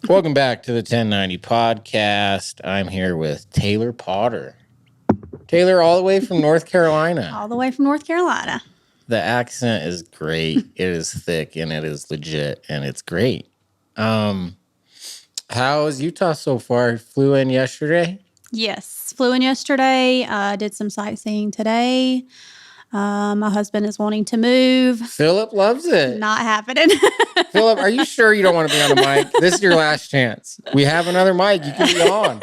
Welcome back to the 1090 podcast. I'm here with Taylor Potter. Taylor, all the way from North Carolina. All the way from North Carolina. The accent is great. It is thick and it is legit and it's great. How is Utah so far? Flew in yesterday? Yes, flew in yesterday. Did some sightseeing today. My husband is wanting to move. Philip loves it. Not happening. Philip, are you sure you don't want to be on the mic? This is your last chance. We have another mic. You can be on.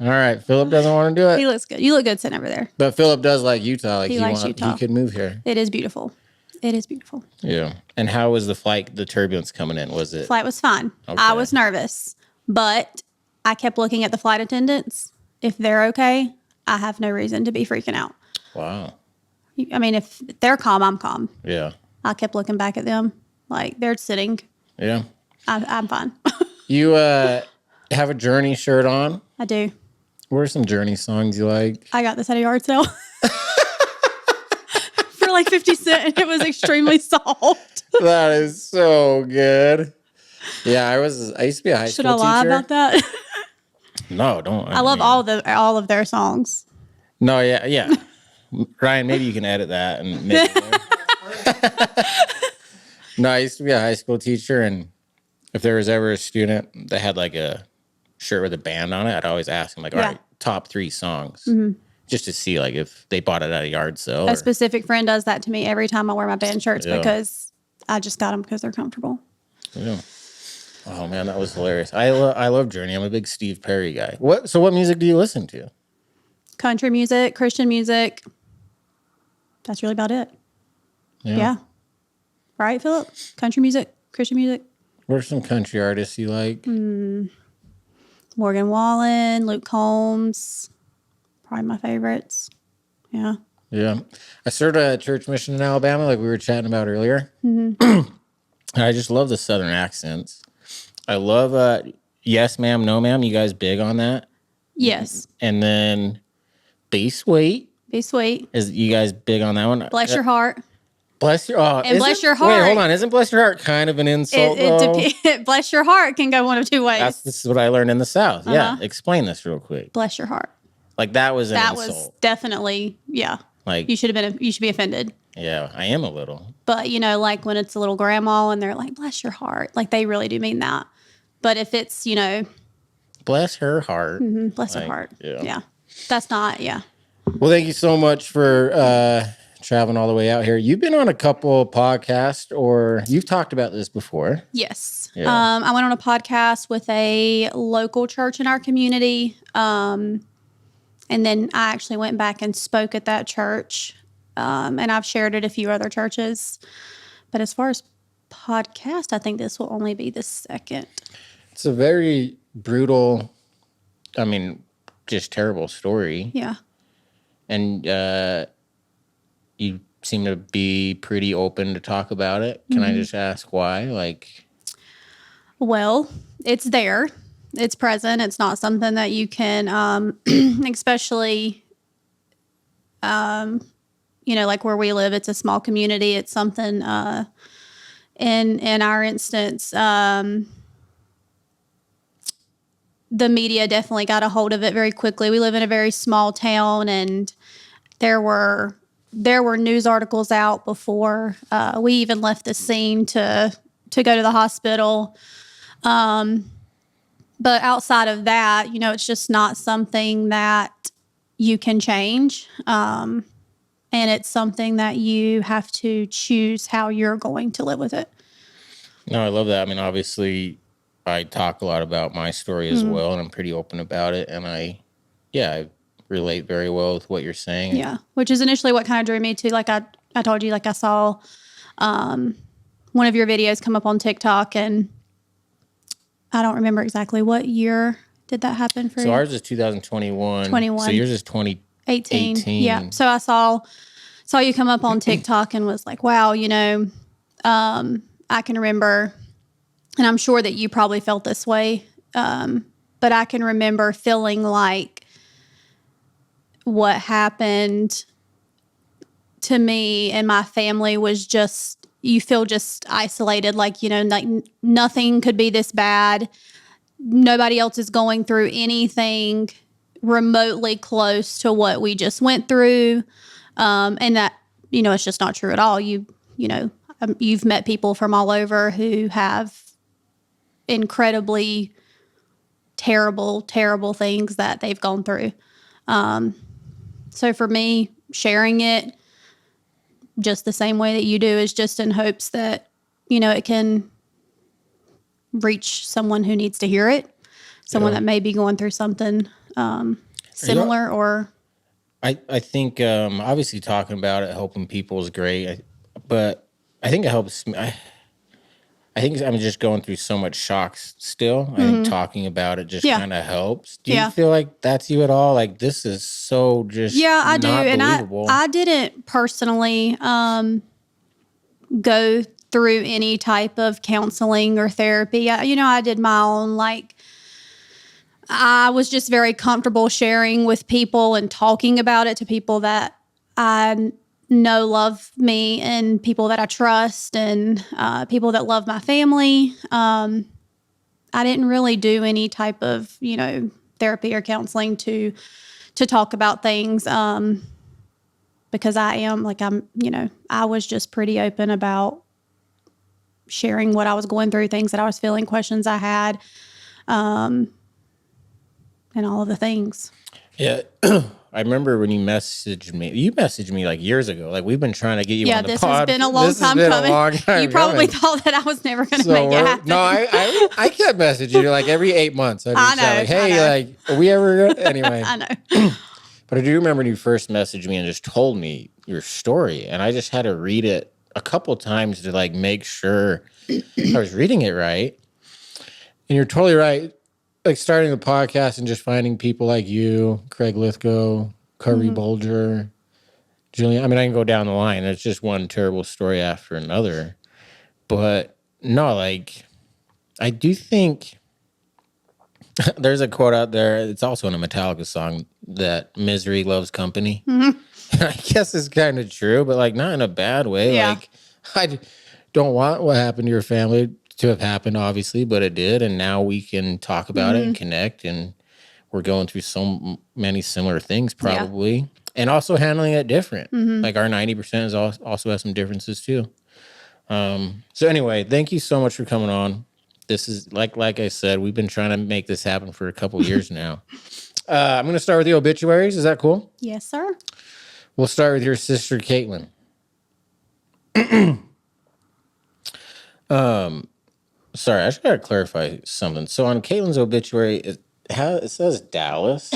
All right. Philip doesn't want to do it. He looks good. You look good sitting over there. But Philip does like Utah. He likes Utah. He could move here. It is beautiful. It is beautiful. Yeah. And how was the flight, the turbulence coming in? Was it? Flight was fine. Okay. I was nervous, but I kept looking at the flight attendants. If they're okay, I have no reason to be freaking out. Wow. I mean, if they're calm, I'm calm. Yeah. I kept looking back at them like they're sitting. Yeah. I'm fine. You have a Journey shirt on? I do. What are some Journey songs you like? I got this at a yard sale for like 50 cents. And it was extremely soft. That is so good. Yeah, I used to be a high school teacher. Should I lie about that? No, don't. I love all of their songs. No, yeah. Ryan, maybe you can edit that and make it No, I used to be a high school teacher, and if there was ever a student that had like a shirt with a band on it, I'd always ask them, like, all right, top 3 songs, just to see like if they bought it at a yard sale. A specific friend does that to me every time I wear my band shirts because I just got them because they're comfortable. Yeah. Oh man, that was hilarious. I love Journey. I'm a big Steve Perry guy. What music do you listen to? Country music, Christian music. That's really about it. Yeah. Right, Philip? Country music, Christian music. What are some country artists you like? Morgan Wallen, Luke Combs. Probably my favorites. Yeah. Yeah. I served a church mission in Alabama, like we were chatting about earlier. Mm-hmm. I just love the Southern accents. I love Yes Ma'am, No Ma'am. You guys big on that? Yes. And then Be Sweet. Be Sweet. Is you guys big on that one? Bless Your Heart. Bless your and bless your heart. Wait, hold on. Isn't bless your heart kind of an insult? Bless your heart can go one of 2 ways. This is what I learned in the South. Yeah, explain this real quick. Bless your heart. Like that was an insult. That was definitely Like you should be offended. Yeah, I am a little. But like when it's a little grandma and they're like bless your heart, like they really do mean that. But if it's bless her heart, bless her heart, yeah, that's not Well, thank you so much for traveling all the way out here. You've been on a couple podcasts, or you've talked about this before. Yes. Yeah. I went on a podcast with a local church in our community. And then I actually went back and spoke at that church. And I've shared it at a few other churches. But as far as podcast, I think this will only be the second. It's a very brutal, just terrible story. Yeah. And you seem to be pretty open to talk about it. Can I just ask why? Well, it's there. It's present. It's not something that you can, especially, like where we live, it's a small community. It's something, in our instance, the media definitely got a hold of it very quickly. We live in a very small town, and there were news articles out before we even left the scene to go to the hospital. But outside of that, it's just not something that you can change. And it's something that you have to choose how you're going to live with it. No, I love that. Obviously, I talk a lot about my story as well, and I'm pretty open about it. And I relate very well with what you're saying. Yeah, which is initially what kind of drew me to, like I told you, like I saw one of your videos come up on TikTok, and I don't remember exactly what year did that happen for you. So ours is 2021. 21. So yours is 2018. Yeah. So I saw you come up on TikTok and was like, wow, I can remember, and I'm sure that you probably felt this way, but I can remember feeling like what happened to me and my family was just, you feel just isolated, like, like nothing could be this bad. nobody else is going through anything remotely close to what we just went through. And that, it's just not true at all. You've met people from all over who have incredibly terrible, terrible things that they've gone through. So for me, sharing it just the same way that you do is just in hopes that, it can reach someone who needs to hear it, someone that may be going through something similar or... I think obviously talking about it, helping people is great, but I think it helps me. I think I'm just going through so much shocks still. I think talking about it just kind of helps. Do you feel like that's you at all? Like, this is so just I do. And believable. I didn't personally go through any type of counseling or therapy. I did my own, I was just very comfortable sharing with people and talking about it to people that I know love me and people that I trust and people that love my family. I didn't really do any type of, therapy or counseling to talk about things because I was just pretty open about sharing what I was going through, things that I was feeling, questions I had, and all of the things. Yeah. I remember when you messaged me like years ago. Like, we've been trying to get you on the pod. Yeah, this has been a long time coming. You probably thought that I was never going to make it happen. No, I kept messaging you like every 8 months. I'd reach out like, hey, are we ever anyway? I know. But I do remember when you first messaged me and just told me your story, and I just had to read it a couple times to make sure I was reading it right. And you're totally right. Like, starting the podcast and just finding people like you, Craig Lithgow, Curry Bolger, Julian. I mean, I can go down the line. It's just one terrible story after another. But no, I do think there's a quote out there. It's also in a Metallica song that misery loves company. I guess it's kind of true, but not in a bad way. Yeah. I don't want what happened to your family to have happened, obviously, but it did, and now we can talk about it and connect, and we're going through so many similar things probably, and also handling it different. Like, our 90% is also has some differences too. So anyway, thank you so much for coming on. This is like I said, we've been trying to make this happen for a couple years now. I'm going to start with the obituaries. Is that cool? Yes, sir. We'll start with your sister, Katelyn. Sorry, I just got to clarify something. So on Katelyn's obituary, it says Dallas.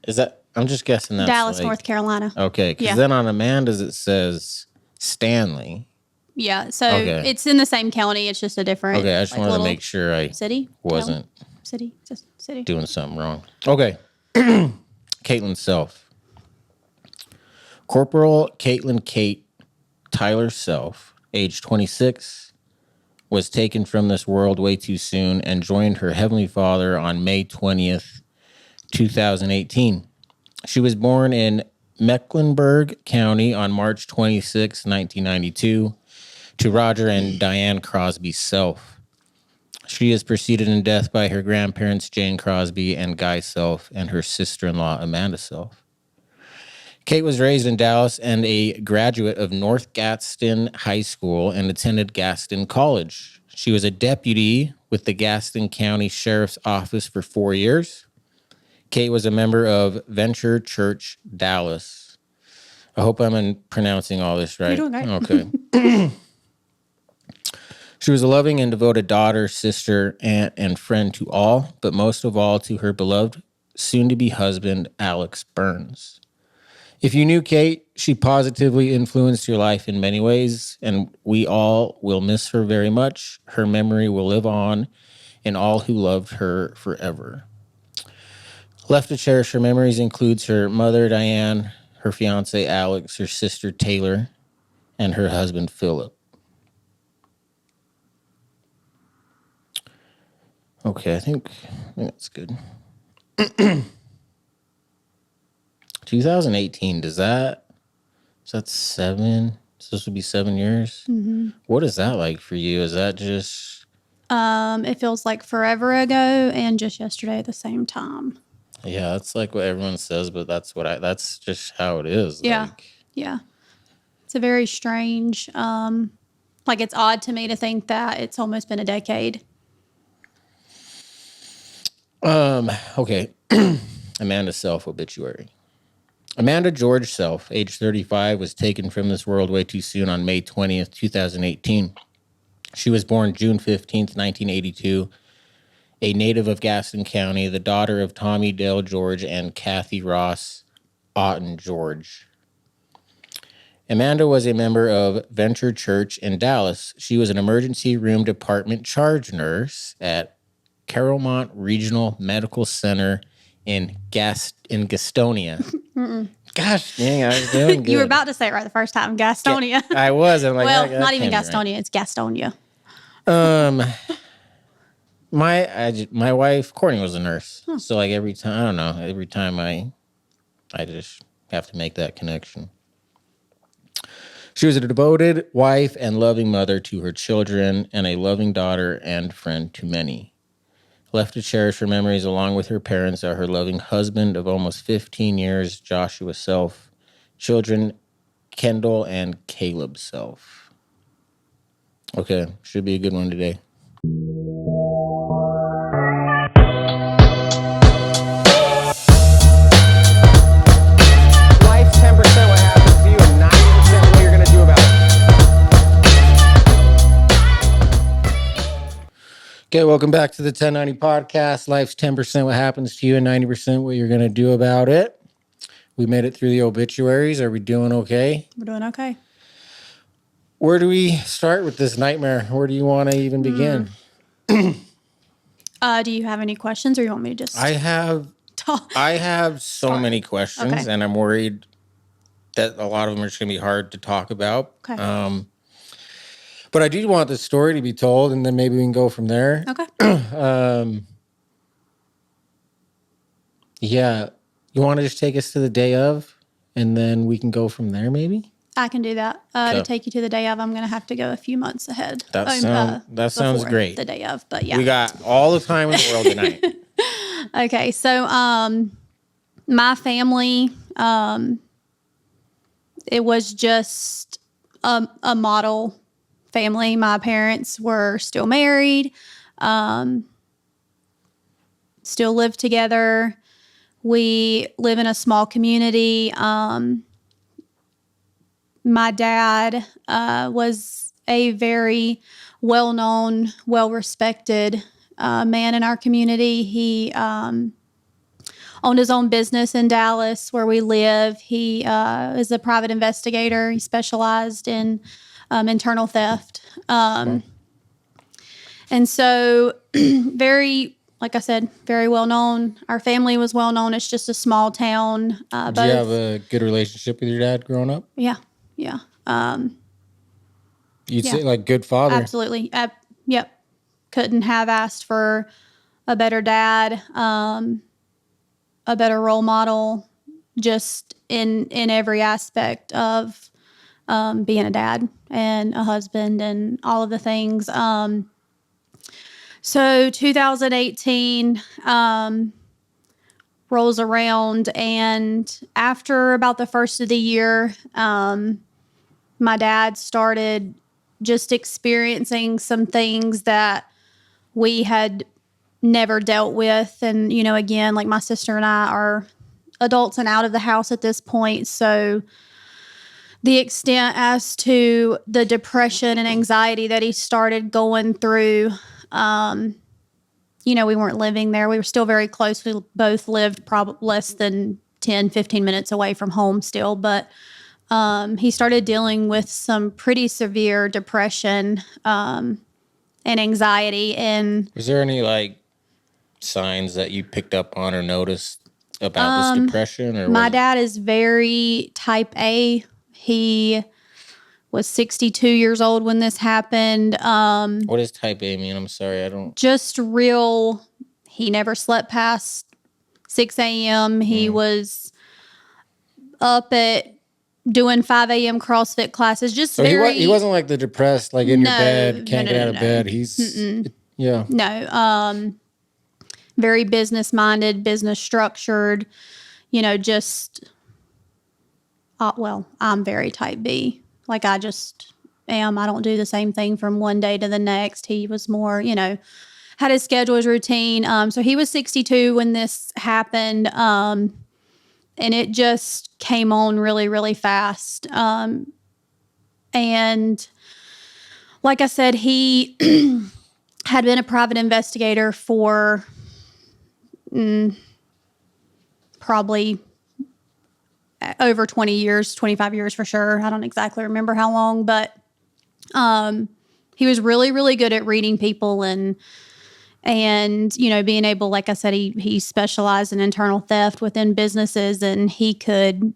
Is that? I'm just guessing that's Dallas, North Carolina. Okay, because then on Amanda's it says Stanley. Yeah, so it's in the same county. It's just a different. Okay, I just wanted to make sure I wasn't just city doing something wrong. Okay, Katelyn Self. Corporal Katelyn Kate Tyler Self, age 26. Was taken from this world way too soon and joined her Heavenly Father on May 20th, 2018. She was born in Mecklenburg County on March 26, 1992, to Roger and Diane Crosby Self. She is preceded in death by her grandparents, Jane Crosby and Guy Self, and her sister-in-law, Amanda Self. Kate was raised in Dallas and a graduate of North Gaston High School and attended Gaston College. She was a deputy with the Gaston County Sheriff's Office for 4 years. Kate was a member of Venture Church Dallas. I hope I'm pronouncing all this right. You're doing great. Okay. She was a loving and devoted daughter, sister, aunt, and friend to all, but most of all to her beloved soon-to-be husband, Alex Burns. If you knew Kate, she positively influenced your life in many ways, and we all will miss her very much. Her memory will live on in all who loved her forever. Left to cherish her memories includes her mother, Diane, her fiance, Alex, her sister, Taylor, and her husband, Philip. Okay, I think that's good. 2018, is that 7? So this would be 7 years? Mm-hmm. What is that like for you? Is that just It feels like forever ago and just yesterday at the same time. Yeah, that's like what everyone says, but that's just how it is. Yeah. Like, Yeah. It's a very strange, like it's odd to me to think that it's almost been a decade. okay. Amanda Self obituary. Amanda George Self, age 35, was taken from this world way too soon on May 20th, 2018. She was born June 15th, 1982, a native of Gaston County, the daughter of Tommy Dale George and Kathy Ross Otten George. Amanda was a member of Venture Church in Dallas. She was an emergency room department charge nurse at Carrollmont Regional Medical Center in Gastonia. Gosh dang, I was doing good. You were about to say it right the first time, Gastonia. I was. I'm like, well, that not even can't be right. Gastonia, it's Gastonia. My wife Courtney was a nurse, so like every time, I don't know, every time I just have to make that connection. She was a devoted wife and loving mother to her children, and a loving daughter and friend to many. Left to cherish her memories along with her parents are her loving husband of almost 15 years, Joshua Self, children Kendall and Caleb Self. Okay, should be a good one today. Life's 10% what happens to you and 90% what you're going to do about it. Okay, welcome back to the 1090 podcast. Life's 10% what happens to you and 90% what you're going to do about it. We made it through the obituaries. Are we doing okay? We're doing okay. Where do we start with this nightmare? Where do you want to even begin? Do you have any questions or you want me to just I have talk? so many questions, Okay. and I'm worried that a lot of them are just going to be hard to talk about. Okay. But I do want the story to be told, and then maybe we can go from there. Okay. Yeah. You want to just take us to the day of, and then we can go from there, maybe? I can do that. To take you to the day of, I'm going to have to go a few months ahead. That sounds great. The day of, but yeah. We got all the time in the world tonight. Okay, so my family, it was just a model family. My parents were still married, still live together. We live in a small community. My dad was a very well-known, well-respected man in our community. He owned his own business in Dallas where we live. He is a private investigator. He specialized in internal theft. And so very, like I said, very well known. Our family was well known. It's just a small town. Did you have a good relationship with your dad growing up? Yeah. You'd say like good father? Absolutely. Yep. Couldn't have asked for a better dad, a better role model, just in every aspect of being a dad and a husband and all of the things. So 2018 rolls around, and after about the first of the year, my dad started just experiencing some things that we had never dealt with. And, you know, again, like my sister and I are adults and out of the house at this point. So the extent as to the depression and anxiety that he started going through, you know, we weren't living there. We were still very close. We both lived probably less than 10, 15 minutes away from home still. But he started dealing with some pretty severe depression and anxiety. And was there any like signs that you picked up on or noticed about this depression? Or my dad is very type A. He was 62 years old when this happened. What does type A mean? I'm sorry, I don't. Just real. He never slept past 6 a.m. He was up at doing 5 a.m. CrossFit classes. Just So very. he wasn't like the depressed, like in your bed, can't get out of bed. He's Yeah. No. Very business minded, business structured, just, I'm very type B. Like I just am. I don't do the same thing from one day to the next. He was more, had his schedule, his routine. So he was 62 when this happened. And it just came on really, really fast. And like I said, he had been a private investigator for probably over 20 years, 25 years for sure. I don't exactly remember how long, but he was really, really good at reading people and being able, like I said, he specialized in internal theft within businesses, and he could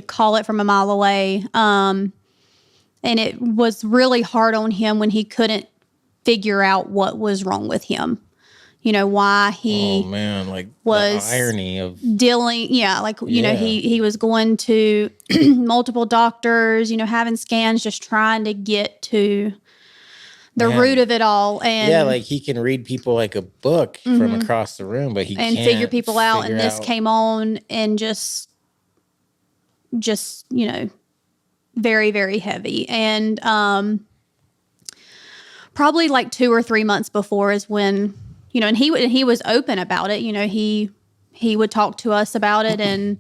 call it from a mile away. And it was really hard on him when he couldn't figure out what was wrong with him. Why he Oh man, like was the irony of dealing. Yeah. Like, he was going to multiple doctors, having scans, just trying to get to the root of it all. And like he can read people like a book from across the room, but he and can't figure people out. And this out. came on and just, very, very heavy. And, probably like 2 or 3 months before is when, and he was open about it. He would talk to us about it, and,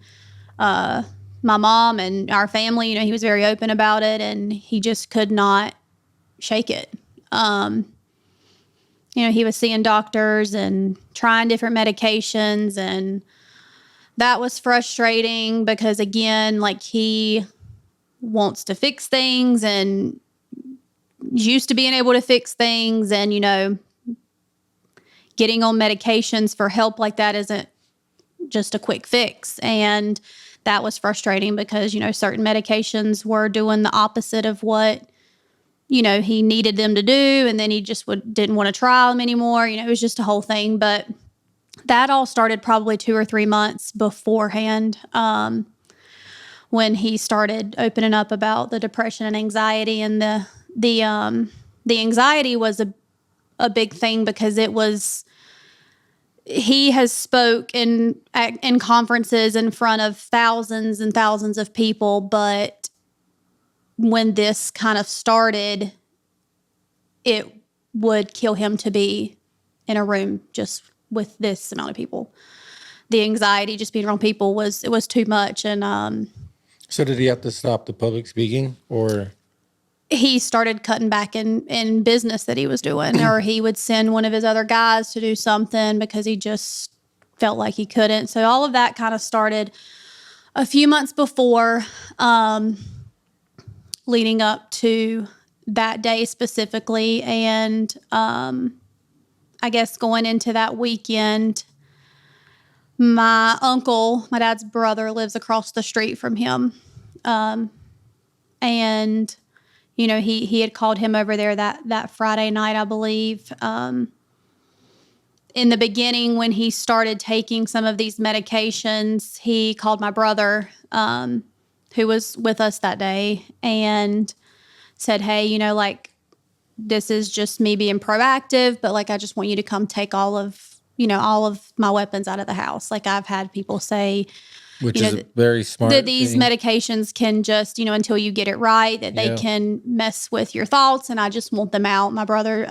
my mom and our family, he was very open about it, and he just could not shake it. He was seeing doctors and trying different medications, and that was frustrating because, again, like he wants to fix things and is used to being able to fix things, and, getting on medications for help like that isn't just a quick fix. And that was frustrating because, certain medications were doing the opposite of what, he needed them to do. And then he just didn't want to try them anymore. It was just a whole thing. But that all started probably 2 or 3 months beforehand, when he started opening up about the depression and anxiety. And the anxiety was a big thing because he has spoke in conferences in front of thousands and thousands of people, but when this kind of started, it would kill him to be in a room just with this amount of people. The anxiety just being around people was too much. And So did he have to stop the public speaking, or? He started cutting back in business that he was doing, or he would send one of his other guys to do something because he just felt like he couldn't. So all of that kind of started a few months before, leading up to that day specifically. And I guess going into that weekend, my uncle, my dad's brother, lives across the street from him. And he had called him over there that Friday night, I believe. In the beginning, when he started taking some of these medications, he called my brother, who was with us that day, and said, "Hey, like, this is just me being proactive, but like, I just want you to come take all of my weapons out of the house." Like, I've had people say, Which is very smart. That these medications can just, until you get it right, that they can mess with your thoughts, and I just want them out. My brother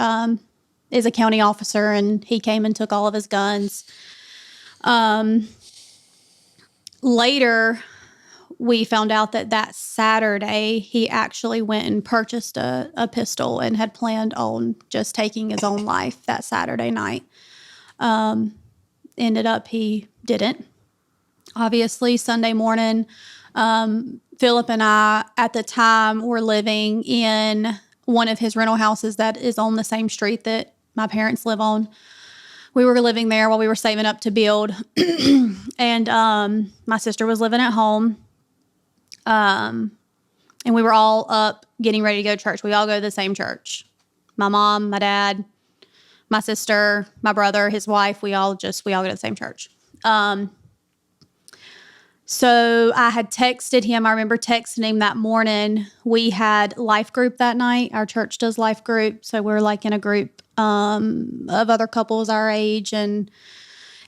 is a county officer, and he came and took all of his guns. Later, we found out that Saturday, he actually went and purchased a pistol and had planned on just taking his own life that Saturday night. Ended up he didn't. Obviously, Sunday morning, Philip and I, at the time, were living in one of his rental houses that is on the same street that my parents live on. We were living there while we were saving up to build. And my sister was living at home. And we were all up getting ready to go to church. We all go to the same church. My mom, my dad, my sister, my brother, his wife, we all go to the same church. So I had texted him. I remember texting him that morning. We had life group that night. Our church does life group. So we're like in a group of other couples our age. And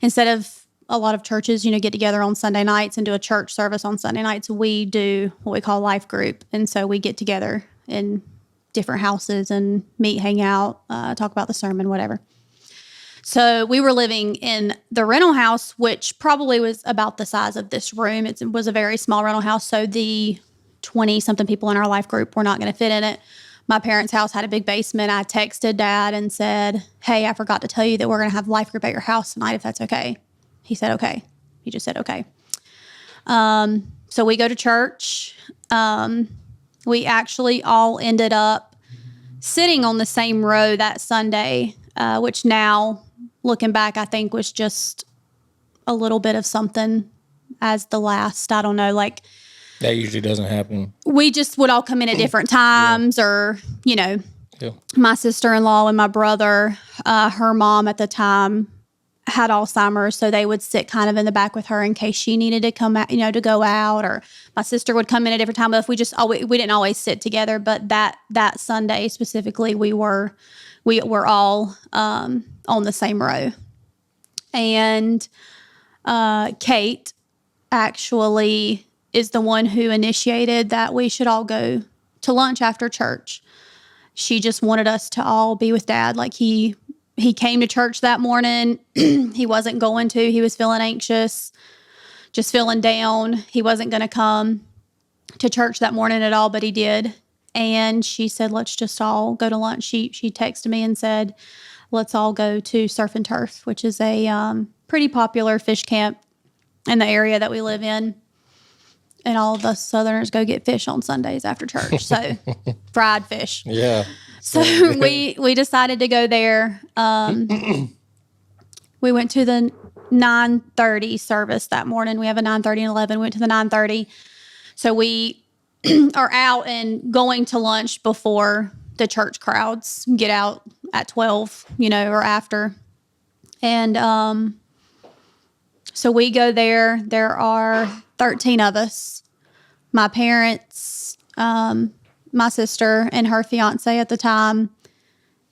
instead of a lot of churches, get together on Sunday nights and do a church service on Sunday nights, we do what we call life group. And so we get together in different houses and meet, hang out, talk about the sermon, whatever. So we were living in the rental house, which probably was about the size of this room. It was a very small rental house. So the 20-something people in our life group were not going to fit in it. My parents' house had a big basement. I texted Dad and said, hey, I forgot to tell you that we're going to have life group at your house tonight, if that's okay. He said, okay. He just said, okay. So we go to church. We actually all ended up sitting on the same row that Sunday, which now, looking back, I think was just a little bit of something as the last. I don't know, like... That usually doesn't happen. We just would all come in at different times, or, my sister-in-law and my brother, her mom at the time had Alzheimer's, so they would sit kind of in the back with her in case she needed to come out, to go out, or my sister would come in at a different time. But if we didn't always sit together, but that Sunday specifically, we were all on the same row. And Kate actually is the one who initiated that we should all go to lunch after church. She just wanted us to all be with Dad. Like he came to church that morning. He wasn't going to. He was feeling anxious, just feeling down. He wasn't going to come to church that morning at all, but he did. And she said, let's just all go to lunch. She texted me and said, let's all go to Surf and Turf, which is a pretty popular fish camp in the area that we live in. And all of us Southerners go get fish on Sundays after church. So fried fish. Yeah. So we decided to go there. We went to the 9:30 service that morning. We have a 9:30 and 11. We went to the 9:30. So we are out and going to lunch before the church crowds get out at 12, or after. And so we go there. There are 13 of us. My parents, my sister and her fiance at the time,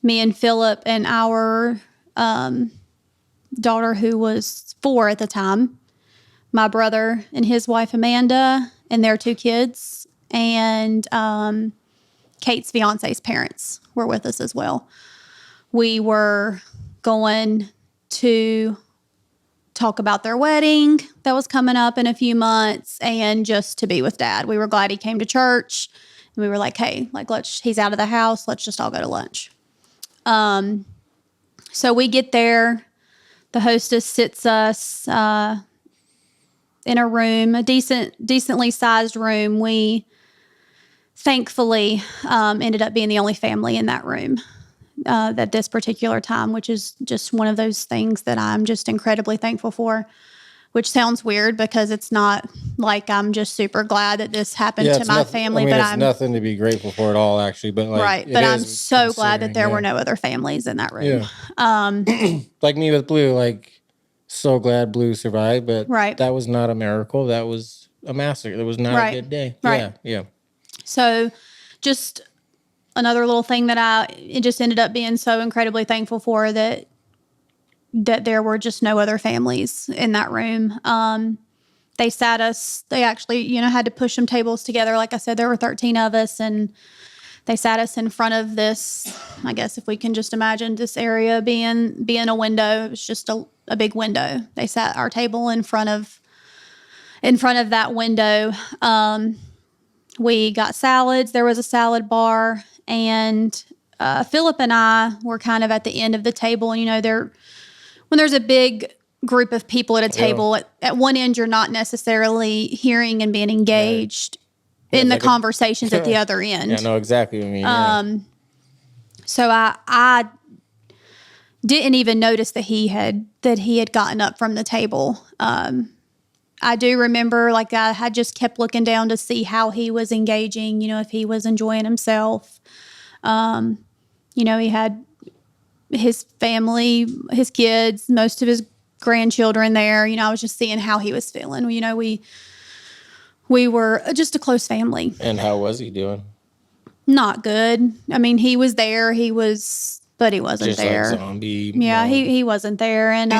me and Philip and our daughter who was 4 at the time, my brother and his wife Amanda and their 2 kids, and Kate's fiance's parents were with us as well. We were going to talk about their wedding that was coming up in a few months and just to be with Dad. We were glad he came to church, and we were like, hey, he's out of the house. Let's just all go to lunch. So we get there. The hostess sits us in a room, a decently sized room. We thankfully ended up being the only family in that room at this particular time, which is just one of those things that I'm just incredibly thankful for, which sounds weird because it's not like I'm just super glad that this happened to my family. But it's nothing to be grateful for at all, actually. But right. But I'm so glad that there were no other families in that room. Yeah. Like me with Blue, so glad Blue survived, but that was not a miracle. That was a massacre. It was not a good day. Right. Yeah. So just another little thing that it just ended up being so incredibly thankful for, that there were just no other families in that room. They sat us, they actually, had to push some tables together. Like I said, there were 13 of us, and they sat us in front of this, I guess if we can just imagine this area being a window. It was just a big window. They sat our table in front of that window. We got salads. There was a salad bar, and Philip and I were kind of at the end of the table. And when there's a big group of people at a table, at one end you're not necessarily hearing and being engaged in the conversations at the other end. Yeah, I know exactly what you mean. So I didn't even notice that he had gotten up from the table. I do remember, I had just kept looking down to see how he was engaging, if he was enjoying himself. He had his family, his kids, most of his grandchildren there. I was just seeing how he was feeling. We were just a close family. And how was he doing? Not good. I mean, he was there. He was but he wasn't Just there. like zombie. Yeah, mode. he wasn't there. And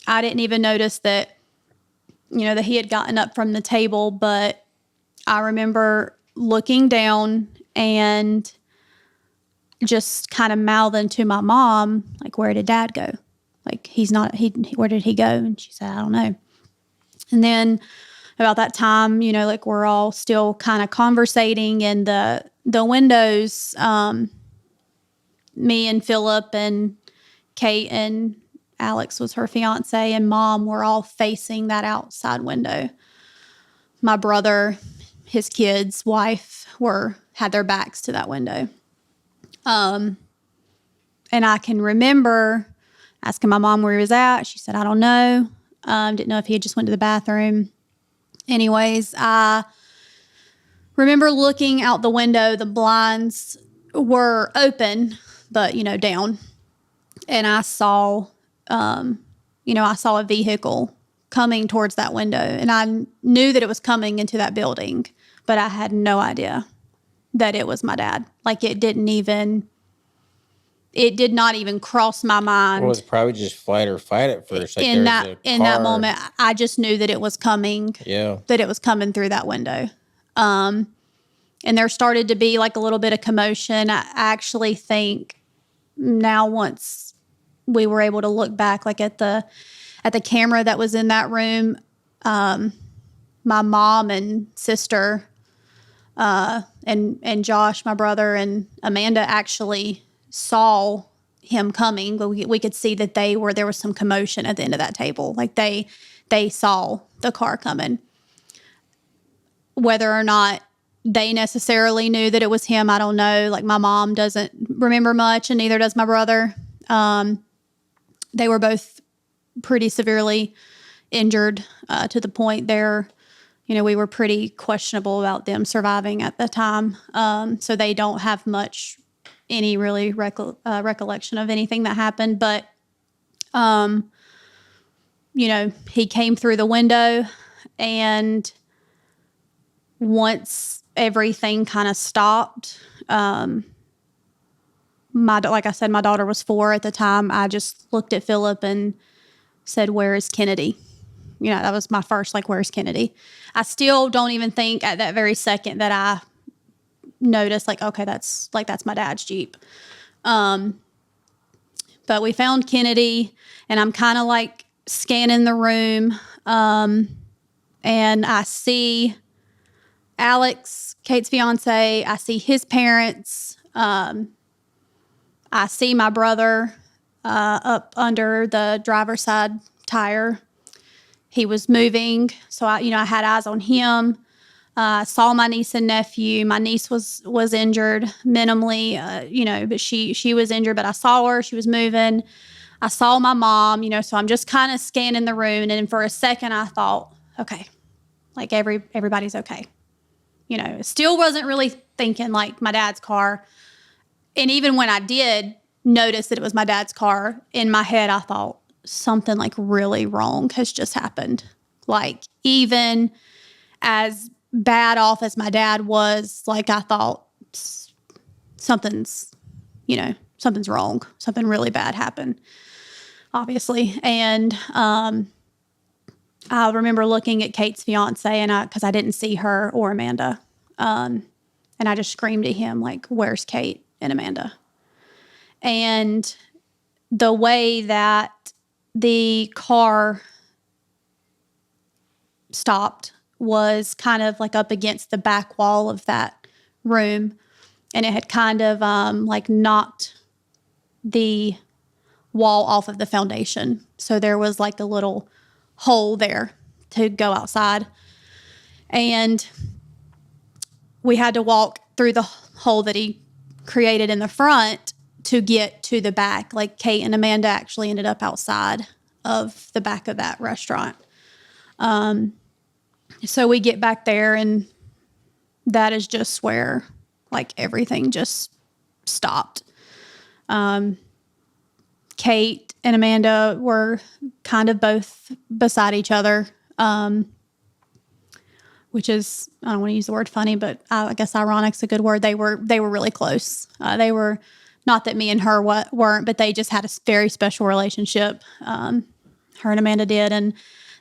I didn't even notice that, that he had gotten up from the table. But I remember looking down and just kind of mouthing to my mom, like, where did Dad go? Like, where did he go? And she said, I don't know. And then about that time, like we're all still kind of conversating, and the windows, me and Philip and Kate and Alex was her fiance and Mom were all facing that outside window. My brother, his kids, wife had their backs to that window. And I can remember asking my mom where he was at. She said, I don't know. Didn't know if he had just went to the bathroom. Anyways, I remember looking out the window. The blinds were open, but, down. And I saw, I saw a vehicle coming towards that window. And I knew that it was coming into that building, but I had no idea that it was my dad. Like, it did not even cross my mind. Well, it was probably just flight or fight at first. Like in that moment, I just knew that it was coming. Yeah. That it was coming through that window. And there started to be like a little bit of commotion. I actually think now, once we were able to look back, like at the camera that was in that room, my mom and sister, and Josh, my brother, and Amanda actually saw him coming. But we could see that there was some commotion at the end of that table. Like they saw the car coming. Whether or not they necessarily knew that it was him, I don't know. Like, my mom doesn't remember much, and neither does my brother. They were both pretty severely injured, to the point there, we were pretty questionable about them surviving at the time. So they don't have any really recollection of anything that happened. But, he came through the window, and once everything kind of stopped, like I said, my daughter was 4 at the time. I just looked at Philip and said, "Where is Kennedy?" That was my first, like, "Where's Kennedy?" I still don't even think at that very second that I noticed, like, okay, that's my dad's Jeep. But we found Kennedy, and I'm kind of like scanning the room, and I see Alex, Kate's fiance. I see his parents. I see my brother up under the driver's side tire. He was moving, so I had eyes on him. I saw my niece and nephew. My niece was injured minimally, but she was injured. But I saw her; she was moving. I saw my mom, so I'm just kind of scanning the room, and for a second I thought, okay, like everybody's okay. Still wasn't really thinking like my dad's car. And even when I did notice that it was my dad's car, in my head I thought something like really wrong has just happened. Like, even as bad off as my dad was, like, I thought something's wrong. Something really bad happened, obviously. And I remember looking at Kate's fiance, and because I didn't see her or Amanda. And I just screamed at him, like, "Where's Kate and Amanda?" And the way that the car stopped was kind of like up against the back wall of that room. And it had kind of like knocked the wall off of the foundation. So there was like a little hole there to go outside. And we had to walk through the hole that he created in the front to get to the back. Like, Kate and Amanda actually ended up outside of the back of that restaurant. So we get back there, and that is just where, like, everything just stopped. Kate and Amanda were kind of both beside each other, which is, I don't want to use the word funny, but I guess ironic's a good word. They were really close. They were not that me and her weren't, but they just had a very special relationship. Her and Amanda did, and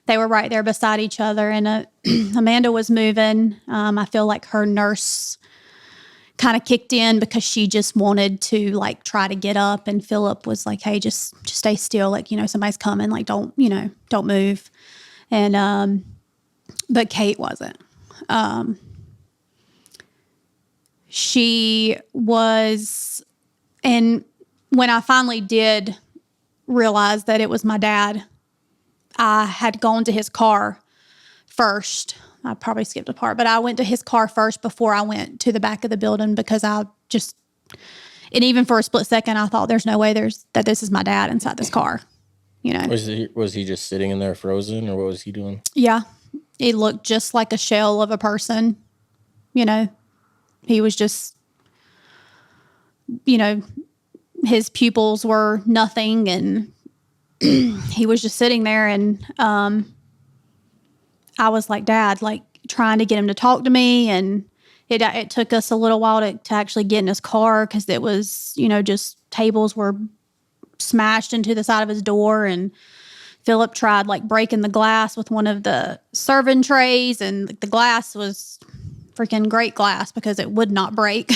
they were right there beside each other. And Amanda was moving. I feel like her nurse kind of kicked in because she just wanted to like try to get up, and Philip was like, hey, just stay still, like, somebody's coming, like don't move. And but Kate wasn't. She was, and when I finally did realize that it was my dad, I had gone to his car first. I probably skipped a part, but I went to his car first before I went to the back of the building, because and even for a split second, I thought there's no way that this is my dad inside this car, Was he just sitting in there frozen, or what was he doing? Yeah. He looked just like a shell of a person, He was just, his pupils were nothing, and he was just sitting there. And I was like, Dad, like trying to get him to talk to me. And it took us a little while to actually get in his car, because it was, just tables were smashed into the side of his door. And Philip tried like breaking the glass with one of the serving trays, and the glass was freaking great glass because it would not break.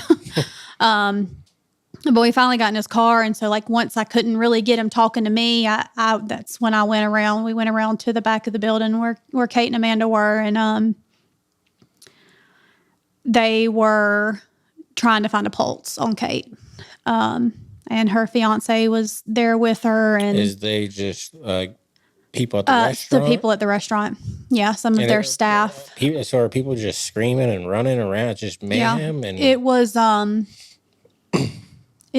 But we finally got in his car, and so like once I couldn't really get him talking to me, I that's when I went around. We went around to the back of the building where Kate and Amanda were, and they were trying to find a pulse on Kate. And her fiance was there with her, and Is they just people at the restaurant? the people at the restaurant. Yeah, some of their staff. So are people just screaming and running around? It's just mayhem, and it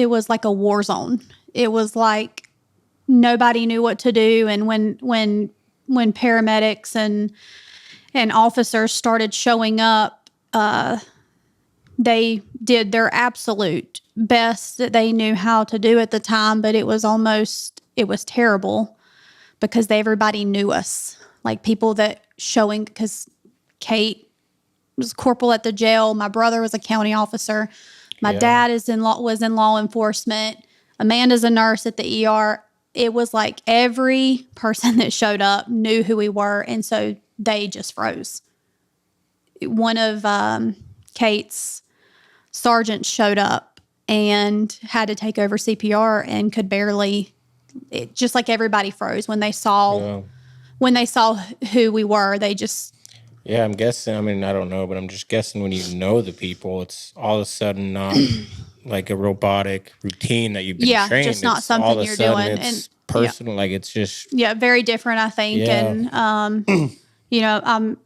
was like a war zone. It was like nobody knew what to do, and when paramedics and officers started showing up, they did their absolute best that they knew how to do at the time, but it was terrible because everybody knew us. Like people because Kate was corporal at the jail. My brother was a county officer. My dad was in law enforcement. Amanda's a nurse at the ER. It was like every person that showed up knew who we were, and so they just froze. One of Kate's sergeants showed up and had to take over CPR and could barely. It just like everybody froze when they saw who we were. They just. Yeah, I'm guessing. I mean, I don't know, but I'm just guessing when you know the people, it's all of a sudden not like a robotic routine that you've been trained. Yeah, just not something you're doing. It's personal, like it's just. Yeah, very different, I think. Yeah. And, I'm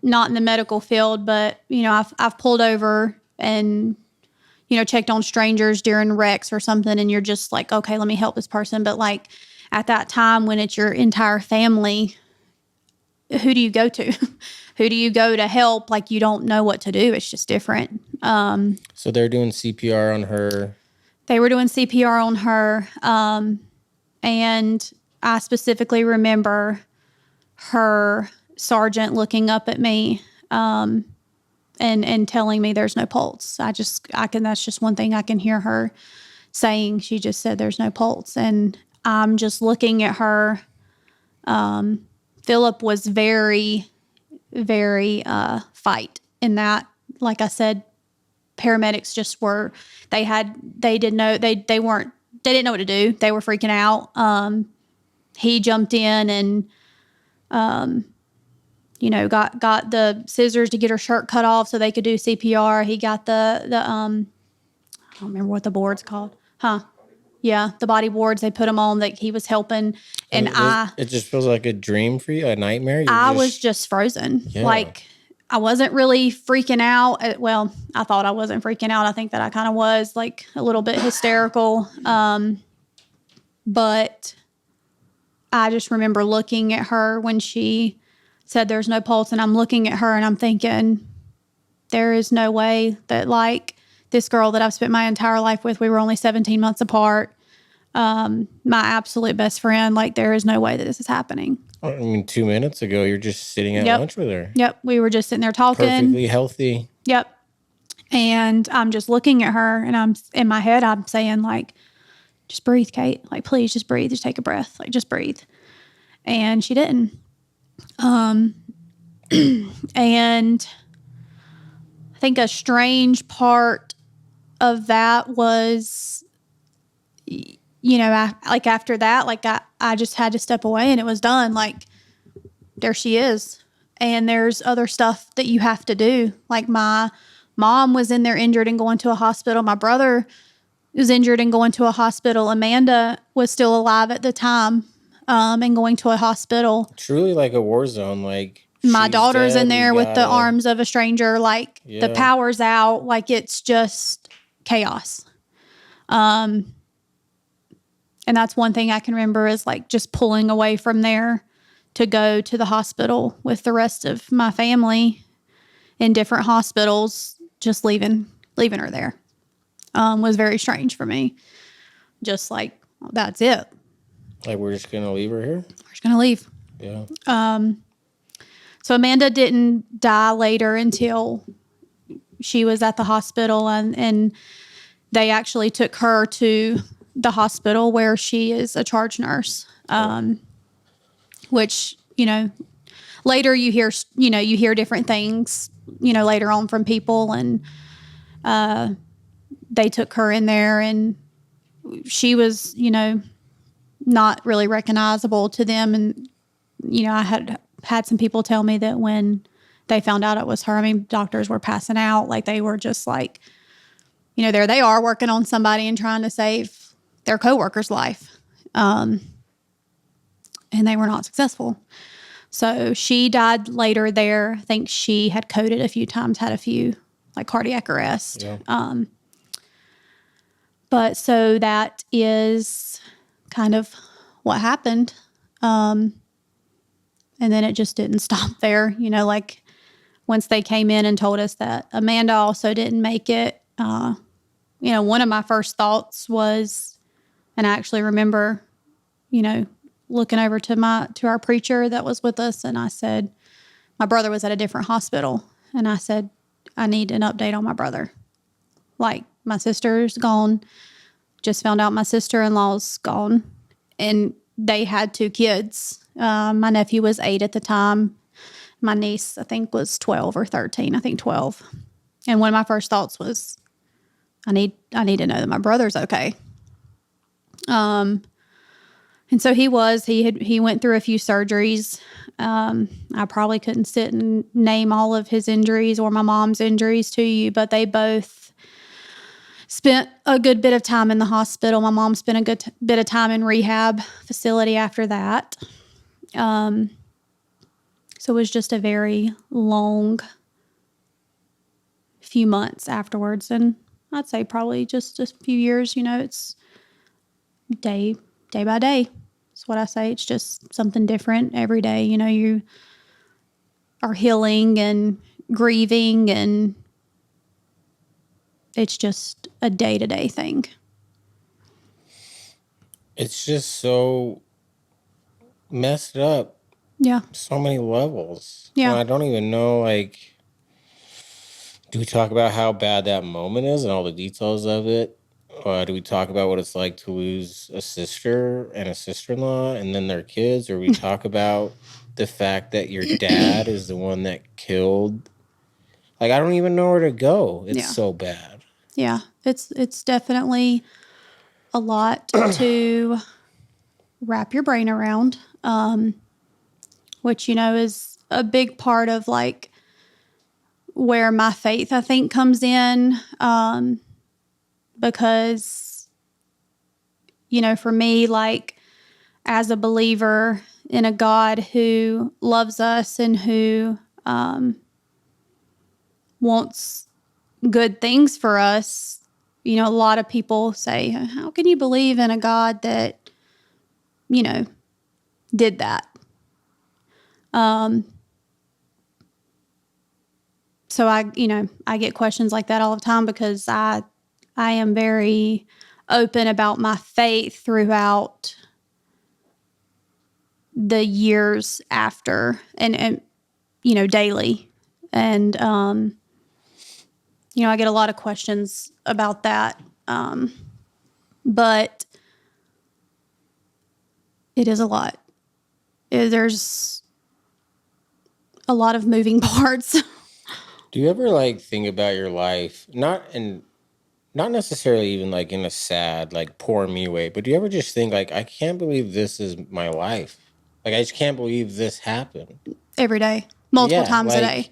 not in the medical field, but, I've pulled over and, checked on strangers during wrecks or something, and you're just like, okay, let me help this person. But like at that time when it's your entire family, who do you go to? Who do you go to help? Like, you don't know what to do. It's just different. So they're doing CPR on her. They were doing CPR on her. And I specifically remember her sergeant looking up at me and telling me there's no pulse. That's just one thing I can hear her saying. She just said there's no pulse. And I'm just looking at her. Philip was very, very fight in that. Like I said, paramedics just were. They didn't know what to do. They were freaking out. He jumped in and got the scissors to get her shirt cut off so they could do CPR. He got the I don't remember what the board's called. Yeah, the body boards, they put them on, like he was helping. And it just feels like a dream for you, a nightmare. I was just frozen. Yeah. Like I wasn't really freaking out. Well, I thought I wasn't freaking out. I think that I kind of was like a little bit hysterical. But I just remember looking at her when she said there's no pulse, and I'm looking at her and I'm thinking, there is no way that like this girl that I've spent my entire life with, we were only 17 months apart. My absolute best friend, like there is no way that this is happening. I mean, 2 minutes ago, you're just sitting at lunch with her. Yep. We were just sitting there talking. Perfectly healthy. Yep. And I'm just looking at her, and I'm in my head, I'm saying like, just breathe, Kate. Like, please just breathe. Just take a breath. Like, just breathe. And she didn't. And I think a strange part of that was, after that, like I just had to step away and it was done. Like, there she is. And there's other stuff that you have to do. Like, my mom was in there injured and going to a hospital. My brother was injured and going to a hospital. Amanda was still alive at the time, and going to a hospital. Truly like a war zone. Like, My she's daughter's dead, in there with the gotta- arms of a stranger. Like, the Yeah. power's out. Like, it's just chaos. And that's one thing I can remember is like just pulling away from there to go to the hospital with the rest of my family in different hospitals, just leaving her there. Was very strange for me. Just like, that's it. Like, we're just gonna leave her here. We're just going to leave. Yeah. So Amanda didn't die later until she was at the hospital, and they actually took her to the hospital where she is a charge nurse. Which, later you hear different things, later on from people, and they took her in there, and she was, not really recognizable to them. And, I had some people tell me that when they found out it was her, I mean, doctors were passing out. Like, they were just like, there they are working on somebody and trying to save their coworker's life. And they were not successful. So she died later there. I think she had coded a few times, had a few like cardiac arrest. Yeah. But so that is kind of what happened. And then it just didn't stop there. Like, once they came in and told us that Amanda also didn't make it, one of my first thoughts was, and I actually remember, looking over to our preacher that was with us, and I said, my brother was at a different hospital, and I said, I need an update on my brother. Like, my sister's gone. Just found out my sister-in-law's gone, and they had 2 kids. My nephew was 8 at the time. My niece, I think, was 12 or 13. I think 12. And one of my first thoughts was, I need to know that my brother's okay. And so he went through a few surgeries. I probably couldn't sit and name all of his injuries or my mom's injuries to you, but they both spent a good bit of time in the hospital. My mom spent a good bit of time in rehab facility after that. So it was just a very long few months afterwards. And I'd say probably just a few years, it's day by day. That's what I say. It's just something different every day. You are healing and grieving, and it's just a day-to-day thing. It's just so messed up. Yeah. So many levels. Yeah. And I don't even know, like, do we talk about how bad that moment is and all the details of it? Or do we talk about what it's like to lose a sister and a sister-in-law and then their kids? Or we talk about the fact that your dad is the one that killed? Like, I don't even know where to go. It's so bad. Yeah. It's definitely a lot to wrap your brain around, which, is a big part of, like, where my faith, I think, comes in, because, for me, like, as a believer in a God who loves us and who wants good things for us, a lot of people say, how can you believe in a God that, did that? So I get questions like that all the time because I am very open about my faith throughout the years after and daily. And, I get a lot of questions about that. But It is a lot. There's a lot of moving parts. Do you ever like think about your life, not necessarily even like in a sad, like poor me way, but do you ever just think like, I can't believe this is my life? Like, I just can't believe this happened. Every day, multiple Yeah, times a day. like,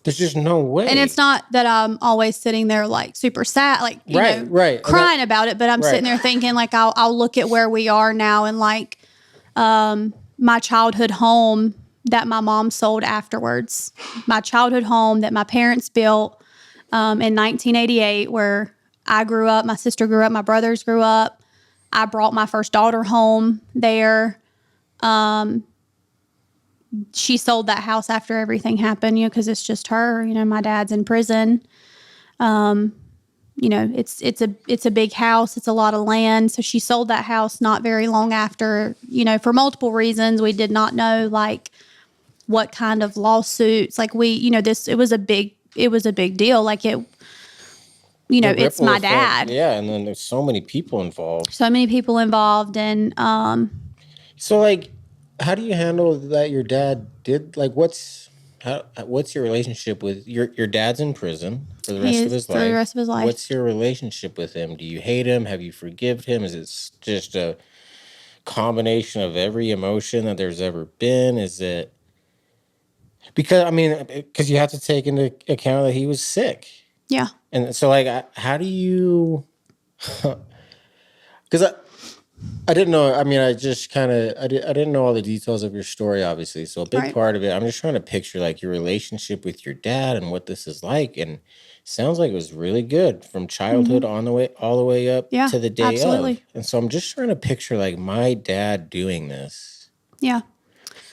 there's just no way. And it's not that I'm always sitting there like super sad, like, you know, right. crying about it, but I'm sitting there thinking like, I'll look at where we are now and like, my childhood home that my mom sold afterwards, my childhood home that my parents built, in 1988, where I grew up, my sister grew up, my brothers grew up. I brought my first daughter home there. She sold that house after everything happened, you know, because it's just her. You know, my dad's in prison. You know, it's a big house. It's a lot of land. So she sold that house not very long after, you know, for multiple reasons. We did not know like what kind of lawsuits, like you know, it was a big deal. Like it, you know, it's my dad. Yeah. And then there's so many people involved. So many people involved. And, So like, how do you handle that your dad did, like, what's your relationship with your dad's in prison for the rest of his life? For the rest of his life. What's your relationship with him? Do you hate him? Have you forgiven him? Is it just a combination of every emotion that there's ever been? Is it because you have to take into account that he was sick. Yeah. And so like, how do you, because I didn't know. I mean, I just kind of I didn't know all the details of your story, obviously. So a big part of it, I'm just trying to picture like your relationship with your dad and what this is like. And it sounds like it was really good from childhood all the way up to the day of. And so I'm just trying to picture like my dad doing this. Yeah.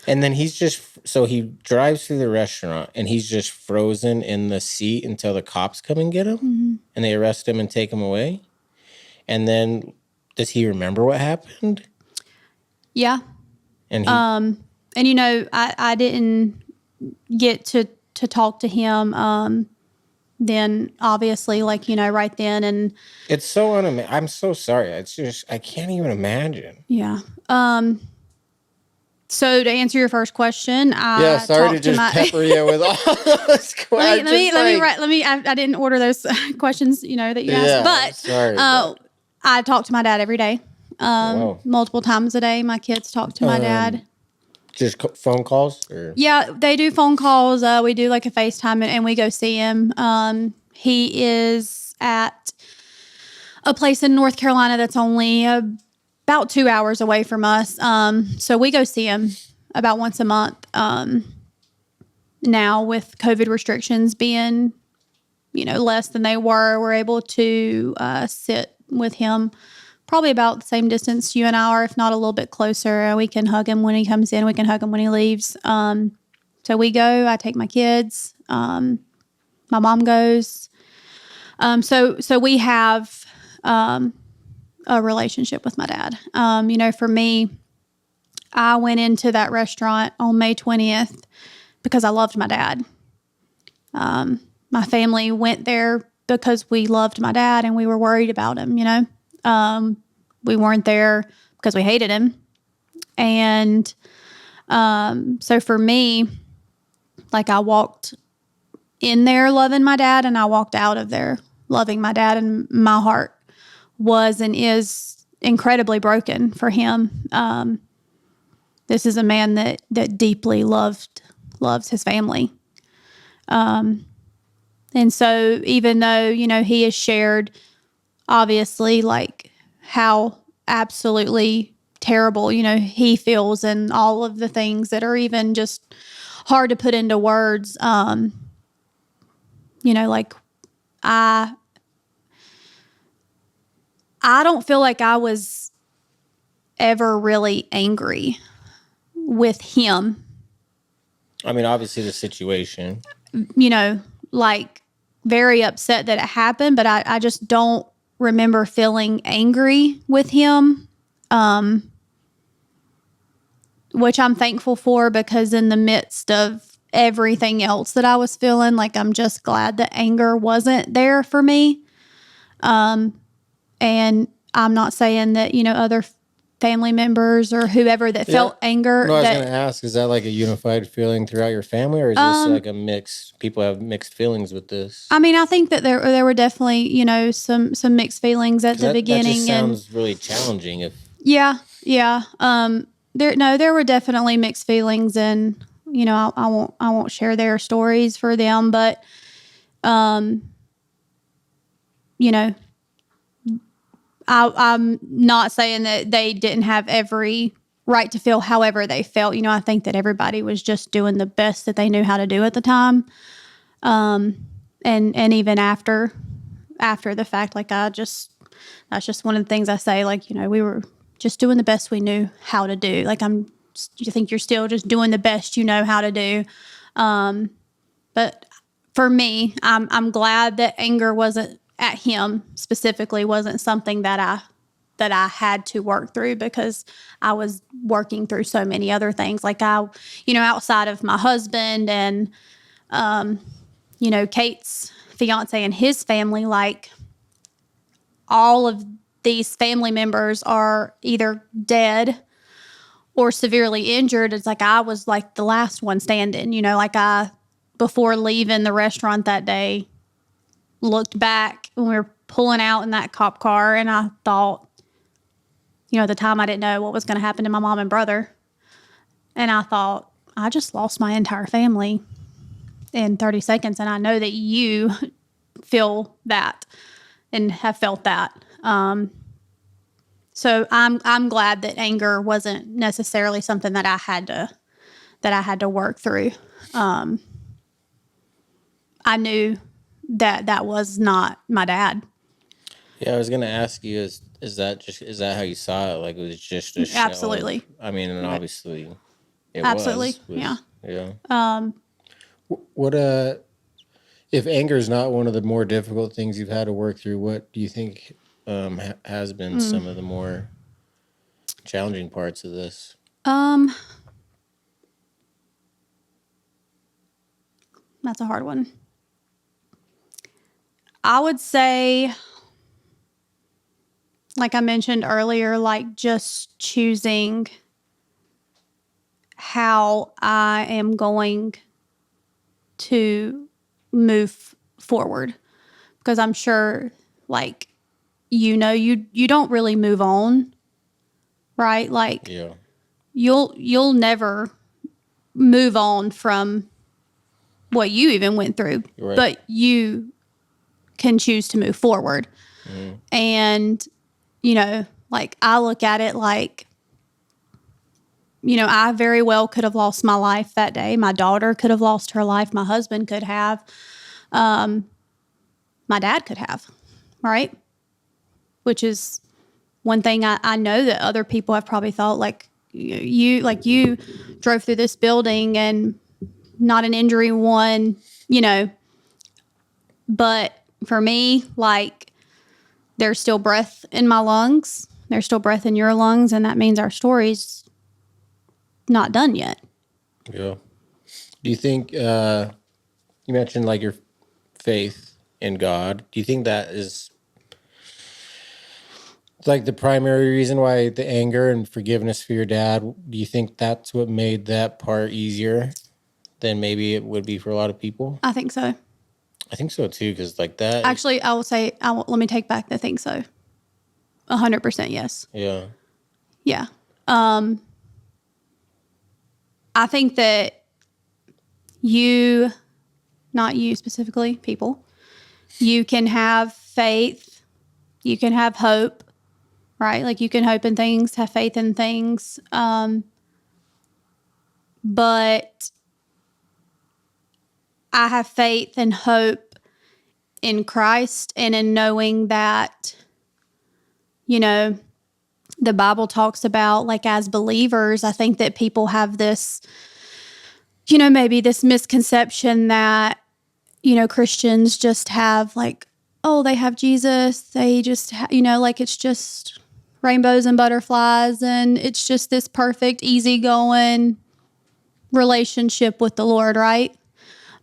And then he drives through the restaurant and he's just frozen in the seat until the cops come and get him and they arrest him and take him away. And then does he remember what happened? Yeah. And and you know, I didn't get to talk to him then obviously, like, you know, right then. And it's so I'm so sorry. It's just I can't even imagine. Yeah. So to answer your first question, sorry to just pepper you with all those questions. I didn't order those questions, you know, that you asked, but sorry, I talk to my dad every day, multiple times a day. My kids talk to my dad. Just phone calls? Or? Yeah, they do phone calls. We do like a FaceTime and we go see him. He is at a place in North Carolina that's only about 2 hours away from us. So we go see him about once a month. Now with COVID restrictions being, you know, less than they were, we're able to sit with him probably about the same distance you and I are, if not a little bit closer. We can hug him when he comes in. We can hug him when he leaves. So we go. I take my kids. My mom goes. So we have a relationship with my dad. You know, for me, I went into that restaurant on May 20th because I loved my dad. My family went there because we loved my dad and we were worried about him, you know. We weren't there because we hated him. And so for me, like I walked in there loving my dad and I walked out of there loving my dad, and my heart was and is incredibly broken for him. This is a man that deeply loves his family. And so even though, you know, he has shared obviously like how absolutely terrible, you know, he feels and all of the things that are even just hard to put into words. You know, like I don't feel like I was ever really angry with him. I mean, obviously the situation. You know, like very upset that it happened, but I just don't remember feeling angry with him, which I'm thankful for, because in the midst of everything else that I was feeling, like I'm just glad that anger wasn't there for me. And I'm not saying that, you know, other family members or whoever that felt anger. No, I was going to ask, is that like a unified feeling throughout your family, or is this like a mixed, people have mixed feelings with this? I mean, I think that there were definitely, some mixed feelings at the beginning. That just sounds really challenging. Yeah. There were definitely mixed feelings, and I won't share their stories for them, but I'm not saying that they didn't have every right to feel however they felt. I think that everybody was just doing the best that they knew how to do at the time. And even after the fact, like that's just one of the things I say, like, we were just doing the best we knew how to do. Like, you think you're still just doing the best you know how to do. But for me, I'm glad that anger wasn't at him specifically, wasn't something that I had to work through, because I was working through so many other things. Like, outside of my husband and, Kate's fiance and his family, like, all of these family members are either dead or severely injured. It's like I was like the last one standing, like before leaving the restaurant that day, looked back when we were pulling out in that cop car, and I thought, at the time I didn't know what was going to happen to my mom and brother. And I thought, I just lost my entire family in 30 seconds. And I know that you feel that and have felt that. So I'm glad that anger wasn't necessarily something that I had to work through. I knew that was not my dad. Yeah, I was gonna ask you, is that how you saw it? Like, it was just a show? Absolutely. I mean, and obviously it Absolutely. was. Yeah. What if anger is not one of the more difficult things you've had to work through, what do you think has been some of the more challenging parts of this? That's a hard one. I would say, like I mentioned earlier, like just choosing how I am going to move forward. Because I'm sure, like, you don't really move on, right? Like, Yeah. you'll never move on from what you even went through, Right. but you can choose to move forward. Mm-hmm. And, like, I look at it like, I very well could have lost my life that day. My daughter could have lost her life. My husband could have. My dad could have, right? Which is one thing I know that other people have probably thought, like, you drove through this building and not an injury, one, but for me, like, there's still breath in my lungs. There's still breath in your lungs. And that means our story's not done yet. Yeah. Do you think, you mentioned like your faith in God. Do you think that is like the primary reason why the anger and forgiveness for your dad, do you think that's what made that part easier than maybe it would be for a lot of people? I think so. I think so too, because like that. Actually, I will say, let me take back the think so. 100% yes. Yeah. Yeah. I think that not you specifically, people, you can have faith, you can have hope, right? Like, you can hope in things, have faith in things. But I have faith and hope in Christ, and in knowing that, the Bible talks about, like, as believers, I think that people have this, maybe this misconception that, Christians just have, like, oh, they have Jesus. They just, like, it's just rainbows and butterflies, and it's just this perfect, easygoing relationship with the Lord, right?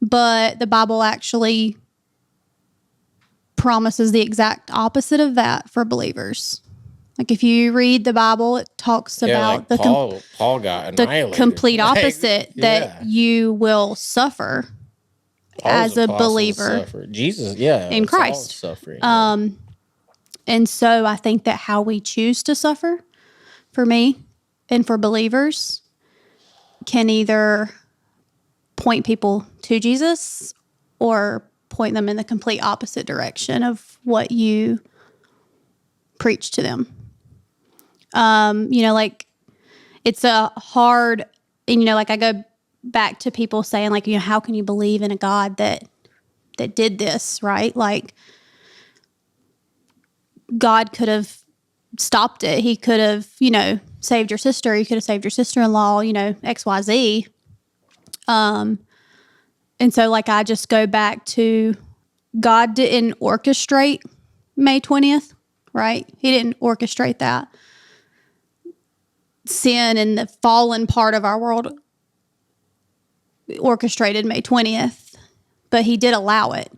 But the Bible actually promises the exact opposite of that for believers. Like if you read the Bible, it talks about like Paul got the annihilated. complete Like, opposite, that you will suffer Paul's as a apostles believer suffered. Jesus, in it's all Christ. suffering. And so I think that how we choose to suffer, for me and for believers, can either point people to Jesus or point them in the complete opposite direction of what you preach to them. Like it's a hard, and like I go back to people saying like, how can you believe in a God that did this, right? Like God could have stopped it. He could have, saved your sister. He could have saved your sister-in-law, XYZ. And so like I just go back to God didn't orchestrate May 20th, right? He didn't orchestrate that. Sin and the fallen part of our world orchestrated May 20th, but he did allow it,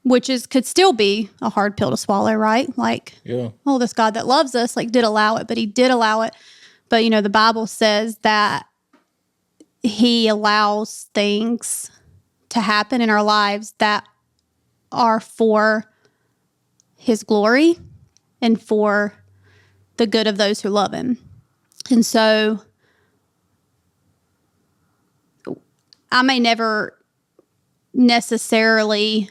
which could still be a hard pill to swallow, right? Like, this God that loves us, like, did allow it, but he did allow it. But, the Bible says that he allows things to happen in our lives that are for his glory and for the good of those who love him. And so I may never necessarily,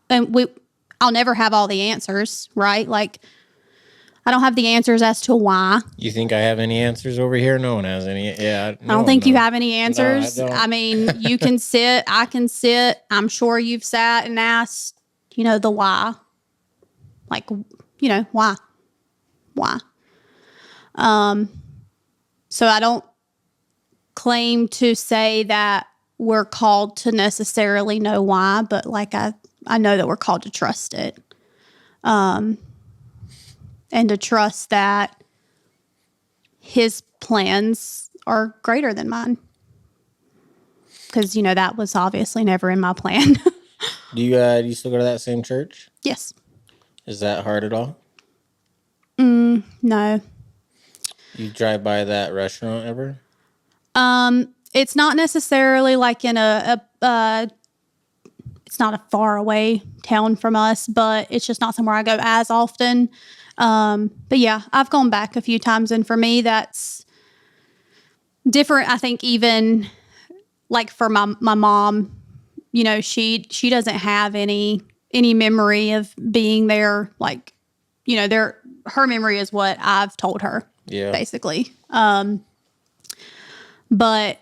I'll never have all the answers, right? Like, I don't have the answers as to why. You think I have any answers over here? No one has any. Yeah. I don't think you have any answers. No, I don't. I mean, you can sit, I can sit. I'm sure you've sat and asked, the why. Like, why? Why? So I don't claim to say that we're called to necessarily know why, but like I know that we're called to trust it. And to trust that his plans are greater than mine. Because, that was obviously never in my plan. Do you still go to that same church? Yes. Is that hard at all? No. You drive by that restaurant ever? It's not necessarily like in it's not a far away town from us, but it's just not somewhere I go as often. But yeah, I've gone back a few times, and for me, that's different. I think even like for my mom, she doesn't have any memory of being there. Like, her memory is what I've told her, basically. But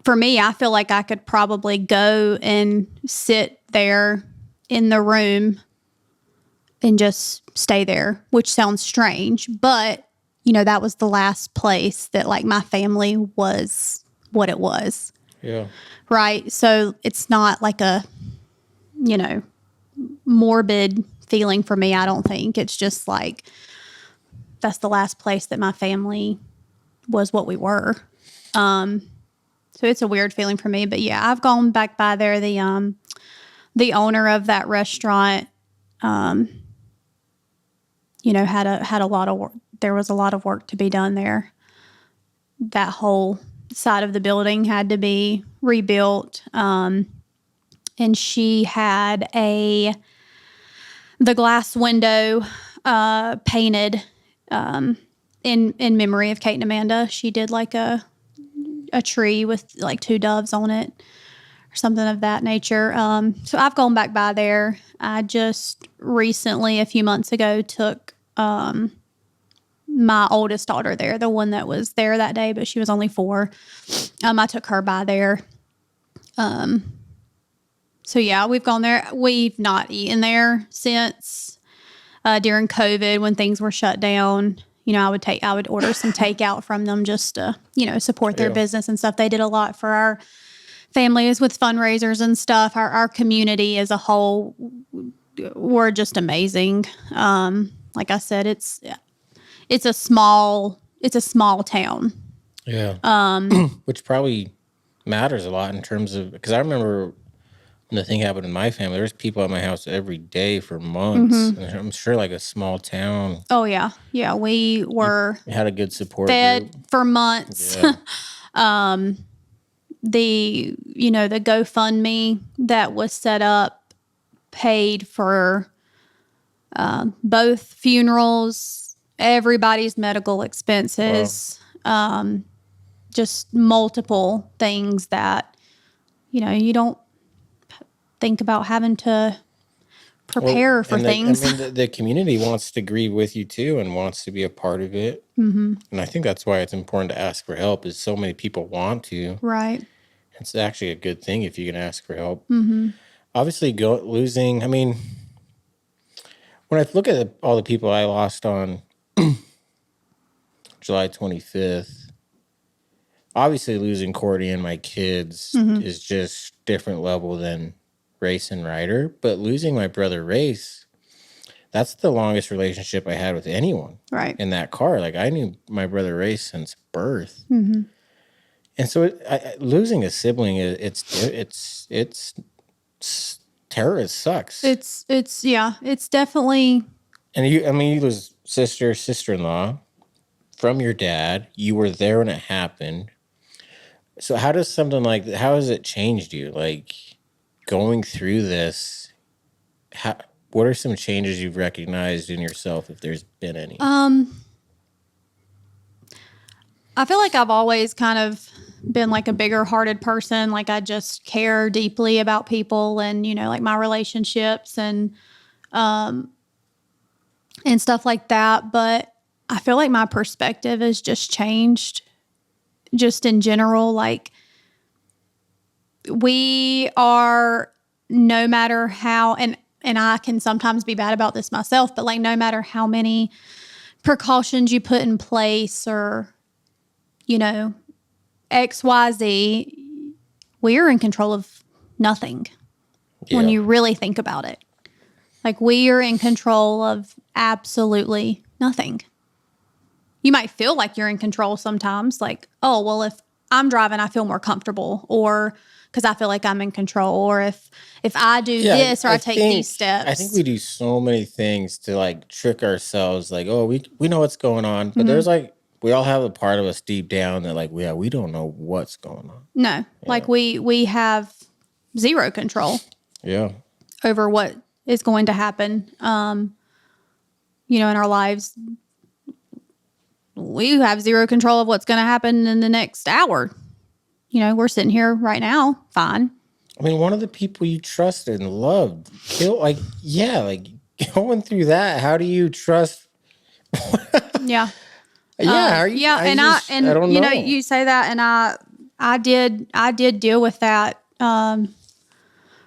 for me, I feel like I could probably go and sit there in the room and just stay there, which sounds strange, but that was the last place that like my family was what it was. Yeah. Right. So it's not like a, morbid feeling for me. I don't think it's just like, that's the last place that my family was what we were. So it's a weird feeling for me, but yeah, I've gone back by there. The owner of that restaurant, had a lot of work. There was a lot of work to be done there. That whole side of the building had to be rebuilt. And she had the glass window, painted, in memory of Kate and Amanda. She did like a tree with like 2 doves on it or something of that nature. So I've gone back by there. I just recently, a few months ago, took my oldest daughter there, the one that was there that day, but she was only 4. I took her by there. So yeah, we've gone there. We've not eaten there since during COVID when things were shut down. I would order some takeout from them just to, support their business and stuff. They did a lot for our families with fundraisers and stuff. Our community as a whole were just amazing. Like I said, it's a small town. Yeah. Which probably matters a lot in terms of, because I remember the thing happened in my family. There's people at my house every day for months. And I'm sure like a small town Oh, yeah. Yeah. We were had a good support fed group. for months. Yeah. The GoFundMe that was set up paid for both funerals, everybody's medical expenses, just multiple things that, you don't think about having to prepare for things. I mean, the community wants to grieve with you too and wants to be a part of it. And I think that's why it's important to ask for help, is so many people want to. Right. It's actually a good thing if you can ask for help. Obviously, losing, I mean, when I look at all the people I lost on July 25th, obviously losing Cordy and my kids is just different level than Race and Ryder. But losing my brother Race, that's the longest relationship I had with anyone. Right. In that car. Like, I knew my brother Race since birth. And so losing a sibling, it's terror. It sucks. It's definitely. And you lose sister-in-law from your dad. You were there when it happened. So how does something like that, how has it changed you? Like, going through this, what are some changes you've recognized in yourself, if there's been any? I feel like I've always kind of been like a bigger hearted person. Like, I just care deeply about people and, like my relationships and stuff like that. But I feel like my perspective has just changed just in general. Like, we are, no matter how, and I can sometimes be bad about this myself, but like, no matter how many precautions you put in place or, XYZ, we're in control of nothing when you really think about it. Like, we are in control of absolutely nothing. You might feel like you're in control sometimes, like, oh, well, if I'm driving, I feel more comfortable, or because I feel like I'm in control, or if I do this or I take these steps. I think we do so many things to like trick ourselves, like, oh, we know what's going on, but there's like, we all have a part of us deep down that like, we don't know what's going on. No, like we have zero control. Yeah. Over what is going to happen, in our lives. We have zero control of what's going to happen in the next hour. We're sitting here right now, fine. I mean, one of the people you trusted and loved like going through that, how do you trust? Yeah. Yeah. Are you, yeah. I don't know. You say that, and I did deal with that,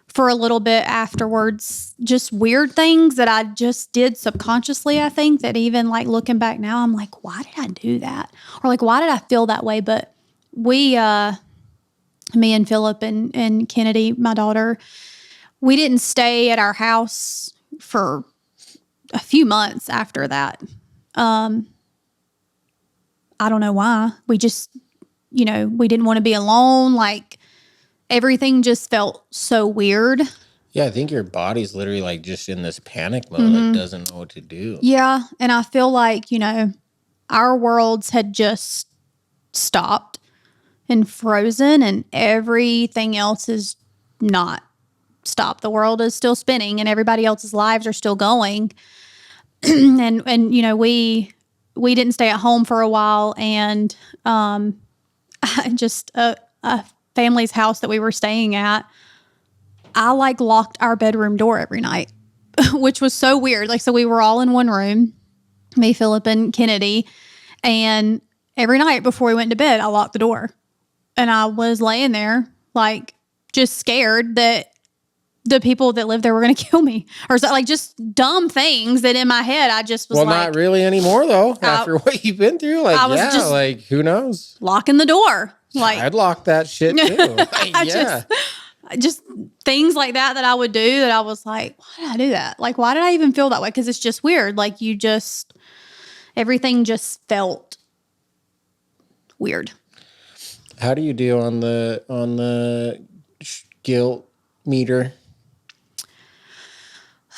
for a little bit afterwards. Just weird things that I just did subconsciously. I think that even like looking back now, I'm like, why did I do that? Or like, why did I feel that way? But me and Philip and Kennedy, my daughter, we didn't stay at our house for a few months after that. I don't know why. We just, we didn't want to be alone. Like, everything just felt so weird. Yeah, I think your body's literally like just in this panic mode, like doesn't know what to do. Yeah, and I feel like, our worlds had just stopped and frozen, and everything else is not stopped. The world is still spinning, and everybody else's lives are still going. and we didn't stay at home for a while, and just a family's house that we were staying at, I like locked our bedroom door every night, which was so weird. Like, so we were all in one room, me, Philip, and Kennedy, and every night before we went to bed, I locked the door, and I was laying there like just scared that the people that lived there were going to kill me, or so, like, just dumb things that in my head I just was not really anymore though. After what you've been through, like, I was just like, who knows? Locking the door. Like, I'd lock that shit too. Like, just things like that I would do that I was like, why did I do that? Like, why did I even feel that way? Because it's just weird. Like, everything just felt weird. How do you deal on the guilt meter?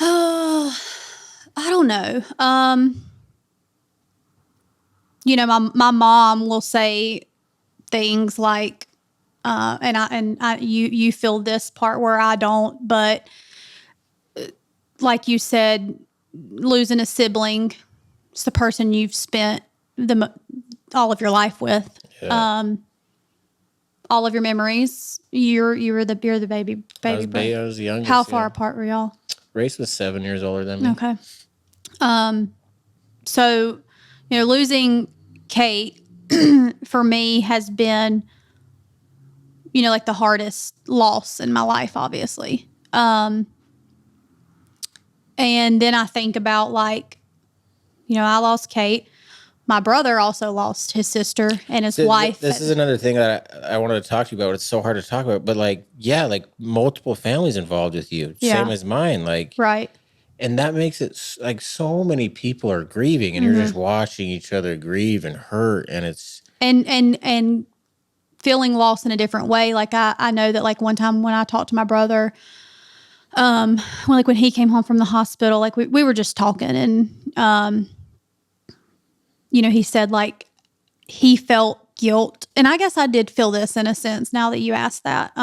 I don't know. My mom will say things like, you feel this part where I don't, but like you said, losing a sibling, it's the person you've spent all of your life with, Yeah. all of your memories. You're the baby I was, brother. I was the youngest. How far yeah. apart were y'all? Grace was 7 years older than me. Okay. So, losing Kate for me has been, like the hardest loss in my life, obviously. And then I think about I lost Kate. My brother also lost his sister and his wife. This is another thing that I wanted to talk to you about. It's so hard to talk about, but multiple families involved with you, Yeah. same as mine. Right. And that makes it like so many people are grieving, and you're just watching each other grieve and hurt, and it's and feeling lost in a different way. Like I know that one time when I talked to my brother, when he came home from the hospital, we were just talking, and he said he felt guilt, and I guess I did feel this in a sense. Now that you asked that,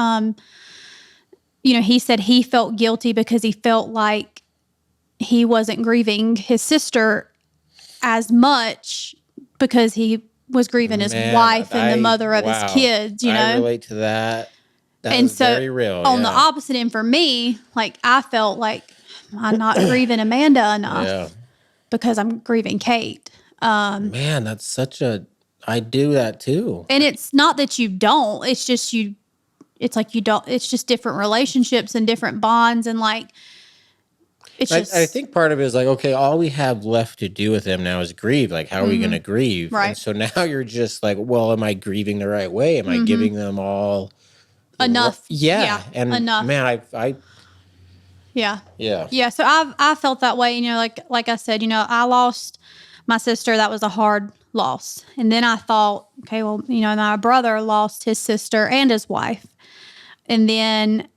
he said he felt guilty because he felt like he wasn't grieving his sister as much because he was grieving his wife and the mother of his kids. I relate to that. That And was so very real. on the opposite end for me, I felt like I'm not grieving Amanda enough because I'm grieving Kate. Man, that's such a. I do that too. And it's not that you don't. It's just you. It's like you don't. It's just different relationships and different bonds, and it's just. I think part of it is okay, all we have left to do with them now is grieve. How are we going to grieve? Right. And so now you're just well, am I grieving the right way? Am I giving them all enough? Yeah. And enough. Man, Yeah. Yeah. Yeah. So I felt that way. Like I said, I lost my sister. That was a hard loss. And then I thought, okay, well, my brother lost his sister and his wife. And then,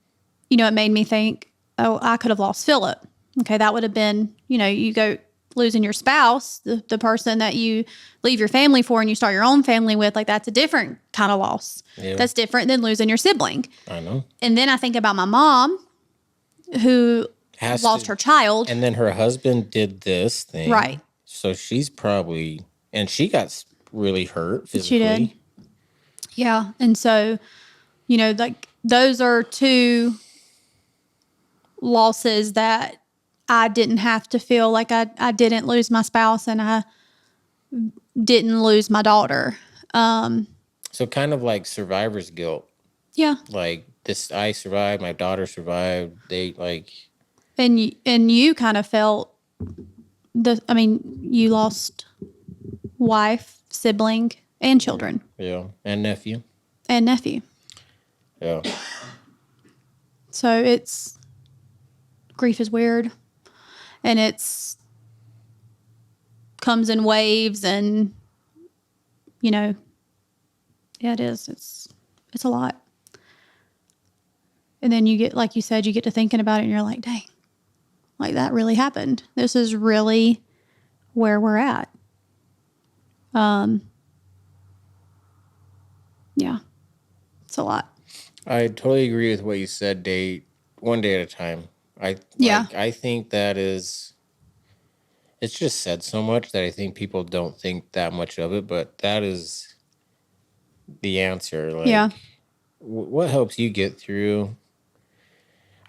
it made me think, oh, I could have lost Philip. Okay. That would have been, you go losing your spouse, the person that you leave your family for and you start your own family with, that's a different kind of loss. Yeah. That's different than losing your sibling. I know. And then I think about my mom, who lost her child. And then her husband did this thing. Right. So she's probably, and she got really hurt physically. She did. Yeah. And so, those are two losses that I didn't have to feel like I didn't lose my spouse and I didn't lose my daughter. So kind of like survivor's guilt. Yeah. I survived, my daughter survived. They And you kind of felt you lost wife, sibling, and children. Yeah. And nephew. Yeah. So grief is weird, and comes in waves, and yeah, it is. It's a lot. And then you get, like you said, you get to thinking about it and you're like, dang, that really happened. This is really where we're at. Yeah, it's a lot. I totally agree with what you said. One day at a time. I think that it's just said so much that I think people don't think that much of it, but that is the answer. What helps you get through?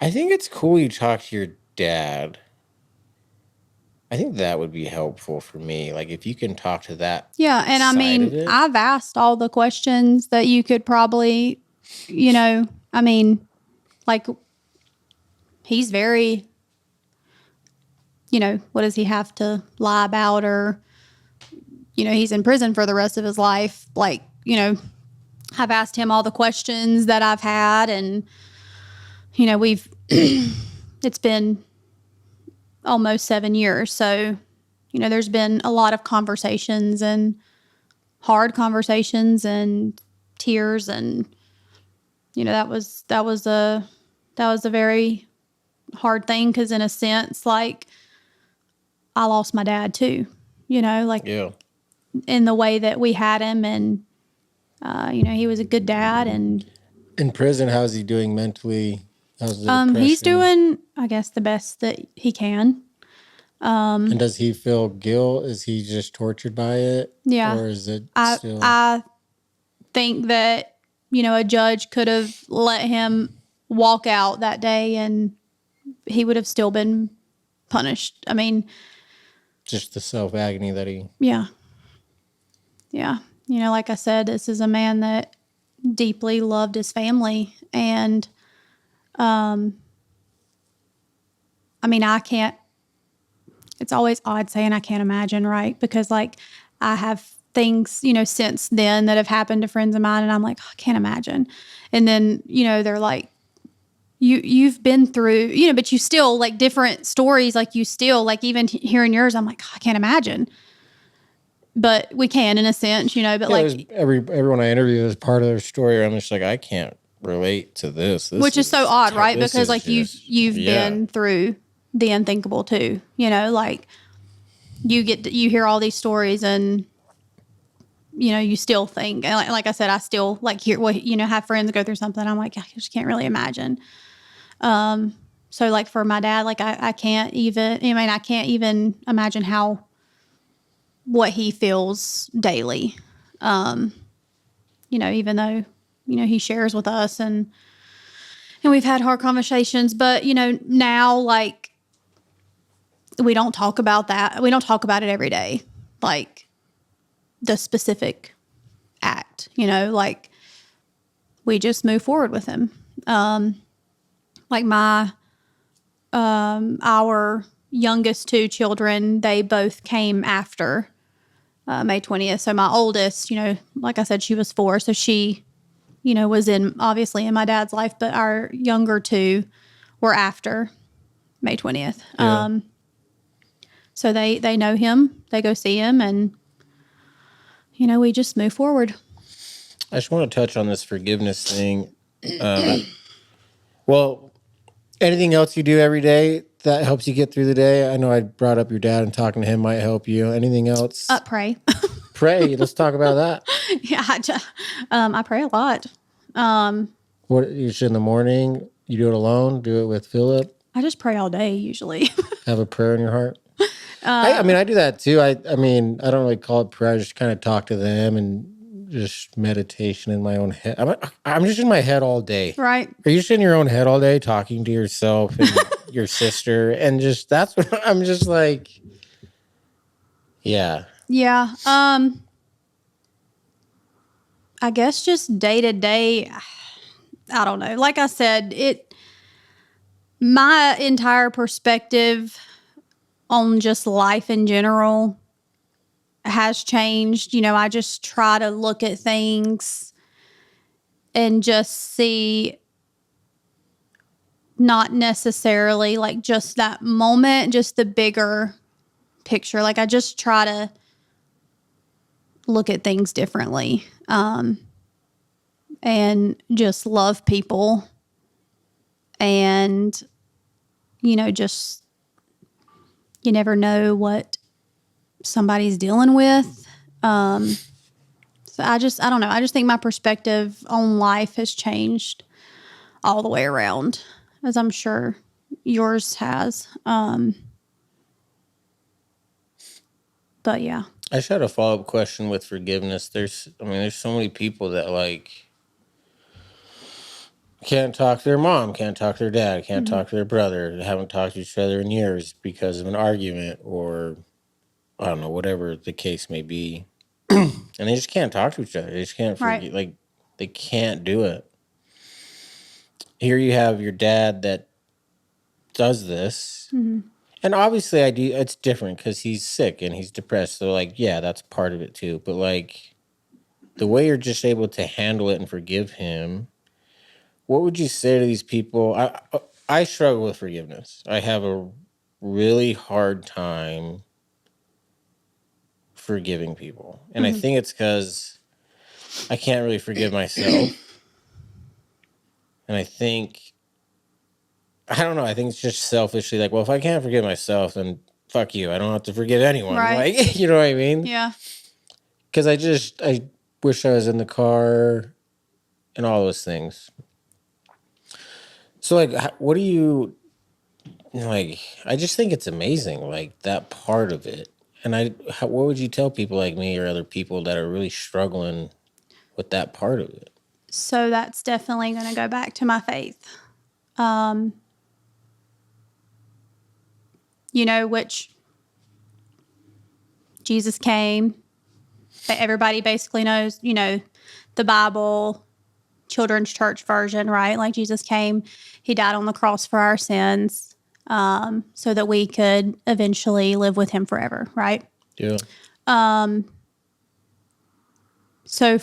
I think it's cool you talk to your dad. I think that would be helpful for me. If you can talk to that. Yeah. And I've asked all the questions that you could probably, he's very, what does he have to lie about? Or, he's in prison for the rest of his life. I've asked him all the questions that I've had, and, it's been almost 7 years. So, there's been a lot of conversations and hard conversations and tears, and, that was That was a very hard thing because, in a sense, like, I lost my dad too, like Yeah. in the way that we had him. And, he was a good dad. And In prison, how's he doing mentally? How's the depression? he's doing, I guess, the best that he can. And does he feel guilt? Is he just tortured by it? Yeah. Or is it still? I think that, a judge could have let him walk out that day and he would have still been punished. I mean, just the self-agony that he... Yeah. Yeah. Like I said, this is a man that deeply loved his family. And, I mean, I can't, it's always odd saying I can't imagine, right? Because, like, I have things, since then that have happened to friends of mine, and I'm like, oh, I can't imagine. And then, they're like, you've been through, but you still, like, different stories, like, you still, like, even hearing yours, I'm like, oh, I can't imagine. But we can, in a sense, but yeah, like everyone I interview is part of their story. I'm just like, I can't relate to this. Which is so odd, right? Because like you've been through the unthinkable too. Like you hear all these stories, and you still think, and like I said, I still like hear what have friends go through something. I'm like, I just can't really imagine. So like for my dad, like I can't even. I mean, I can't even imagine what he feels daily. Even though, he shares with us and we've had hard conversations, but, now, like, we don't talk about that. We don't talk about it every day. Like the specific act, like we just move forward with him. Like our youngest two children, they both came after May 20th. So my oldest, like I said, she was 4. So she, was obviously in my dad's life, but our younger two were after May 20th. Yeah. So they know him, they go see him, and, we just move forward. I just want to touch on this forgiveness thing. Well, anything else you do every day that helps you get through the day? I know I brought up your dad, and talking to him might help you. Anything else? Pray. Pray. Let's talk about that. Yeah, I pray a lot. What you should in the morning? You do it alone? Do it with Philip? I just pray all day usually. Have a prayer in your heart? I mean, I do that too. I mean, I don't really call it prayer. I just kind of talk to them and just meditation in my own head. I'm just in my head all day. Right. Are you just in your own head all day talking to yourself and your sister? And just, that's what I'm just like, yeah. Yeah. I guess just day to day, I don't know. Like I said, my entire perspective on just life in general has changed. I just try to look at things and just see not necessarily like just that moment, just the bigger picture. Like I just try to look at things differently, and just love people, and, just, you never know what somebody's dealing with. So I don't know. I just think my perspective on life has changed all the way around, as I'm sure yours has. But yeah. I just had a follow-up question with forgiveness. There's so many people that like can't talk to their mom, can't talk to their dad, can't talk to their brother, they haven't talked to each other in years because of an argument or, I don't know, whatever the case may be. And they just can't talk to each other. They just can't forgive. Right. Like, they can't do it. Here you have your dad that does this. Mm-hmm. And obviously it's different because he's sick and he's depressed. So, like, yeah, that's part of it too. But, like, the way you're just able to handle it and forgive him, what would you say to these people? I struggle with forgiveness. I have a really hard time forgiving people. And I think it's because I can't really forgive myself. And I think I don't know. I think it's just selfishly like, well, if I can't forgive myself, then fuck you. I don't have to forgive anyone. Right. Like, you know what I mean? Yeah. Because I wish I was in the car and all those things. So, like, what do you, like, I just think it's amazing, like, that part of it. And what would you tell people like me or other people that are really struggling with that part of it? So that's definitely going to go back to my faith. Which Jesus came. Everybody basically knows, the Bible, children's church version, right? Like Jesus came, he died on the cross for our sins, so that we could eventually live with him forever, right? Yeah. So,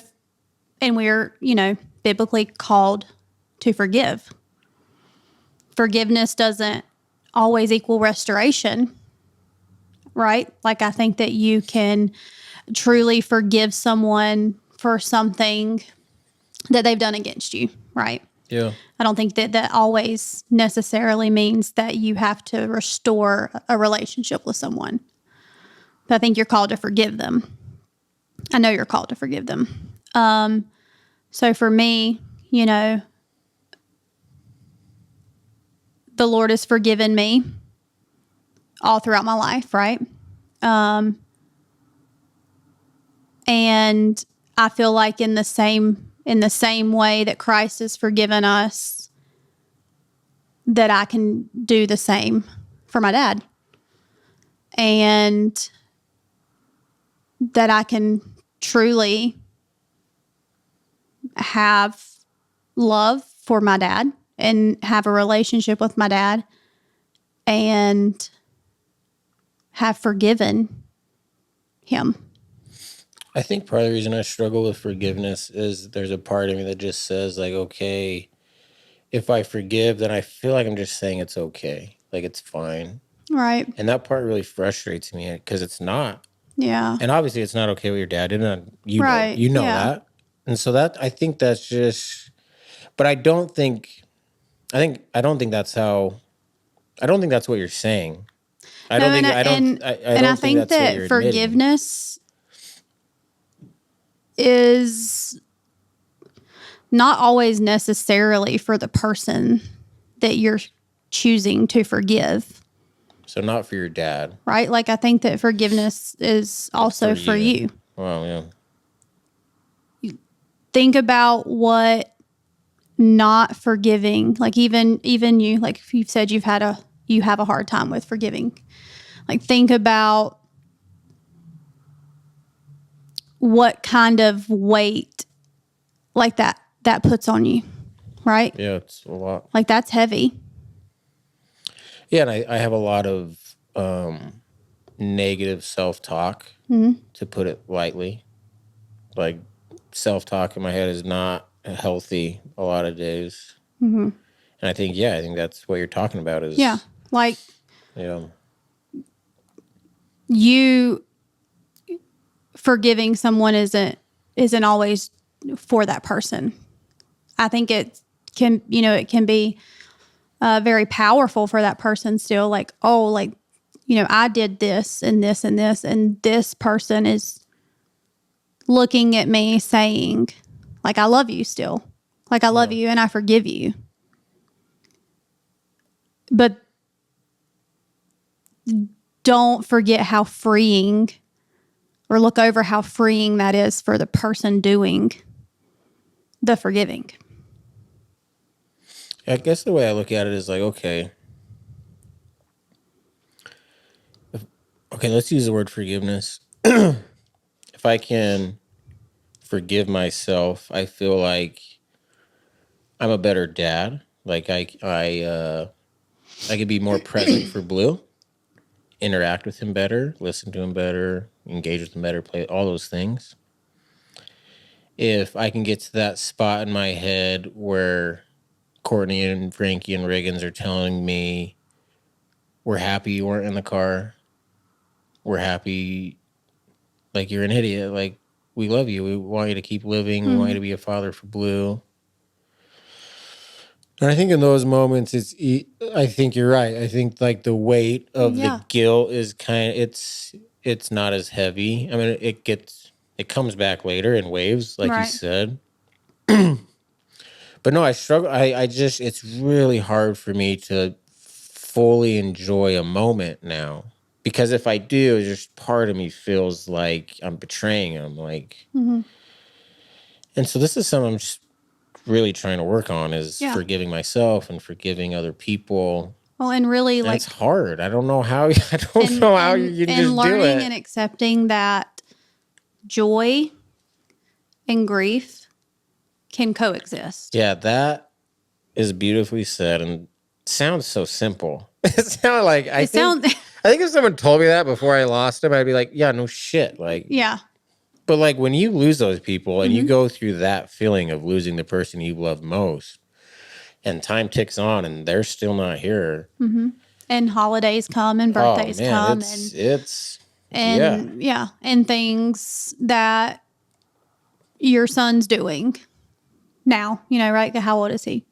and we're, biblically called to forgive. Forgiveness doesn't always equal restoration, right? Like I think that you can truly forgive someone for something that they've done against you, right? Yeah. I don't think that always necessarily means that you have to restore a relationship with someone. But I think you're called to forgive them. I know you're called to forgive them. So for me, the Lord has forgiven me all throughout my life, right? And I feel like in the same way that Christ has forgiven us, that I can do the same for my dad. And that I can truly have love for my dad and have a relationship with my dad and have forgiven him. I think part of the reason I struggle with forgiveness is there's a part of me that just says, like, okay, if I forgive, then I feel like I'm just saying it's okay. Like, it's fine. Right. And that part really frustrates me because it's not. Yeah. And obviously, it's not okay with your dad. And Right. you know Yeah. that. And so I think that's just, but I don't think that's how, I don't think that's what you're saying. I don't think, I don't think think that's what that you're admitting. forgiveness is not always necessarily for the person that you're choosing to forgive. So not for your dad. Right? Like I think that forgiveness is also for you. Well, yeah. Think about what not forgiving, like even you, like you've said you have a hard time with forgiving. Like think about what kind of weight like that puts on you, right? Yeah, it's a lot. Like that's heavy. Yeah, and I have a lot of negative self-talk, to put it lightly. Like, self-talk in my head is not healthy a lot of days. And I think that's what you're talking about is... Yeah. Like Yeah. you forgiving someone isn't always for that person. I think it can be very powerful for that person still. Like, oh, like, I did this and this and this, and this person is looking at me saying, like, I love you still. Like, I love you and I forgive you. But don't forget how freeing, or look over how freeing that is for the person doing the forgiving. I guess the way I look at it is like, okay, let's use the word forgiveness. If I can forgive myself, I feel like I'm a better dad. Like I could be more present for Blue, interact with him better, listen to him better, engage with him better, play all those things. If I can get to that spot in my head where Courtney and Frankie and Riggins are telling me, we're happy you weren't in the car. We're happy, like, you're an idiot. Like, we love you. We want you to keep living. We want you to be a father for Blue. And I think in those moments, I think you're right. I think like the weight of Yeah. the guilt is it's not as heavy. I mean, it comes back later in waves, like you Right. said. But no, I struggle. I just, it's really hard for me to fully enjoy a moment now. Because if I do, just part of me feels like I'm betraying him. Like, Mm-hmm. and so this is something I'm just really trying to work on is Yeah. forgiving myself and forgiving other people. Well, and really, And like, it's hard. I don't know how. I don't and know how and you can and just do learning it. and accepting that joy and grief can coexist. Yeah, that is beautifully said and sounds so simple. It sounds like It sounds, I think if someone told me that before I lost him, I'd be like, yeah, no shit. Like, yeah. but like when you lose those people and you Mm-hmm. go through that feeling of losing the person you love most, and time ticks on and they're still not here. Mm-hmm. And holidays come and Oh birthdays man, come it's yeah. and yeah, and things that your son's doing now, right? How old is he?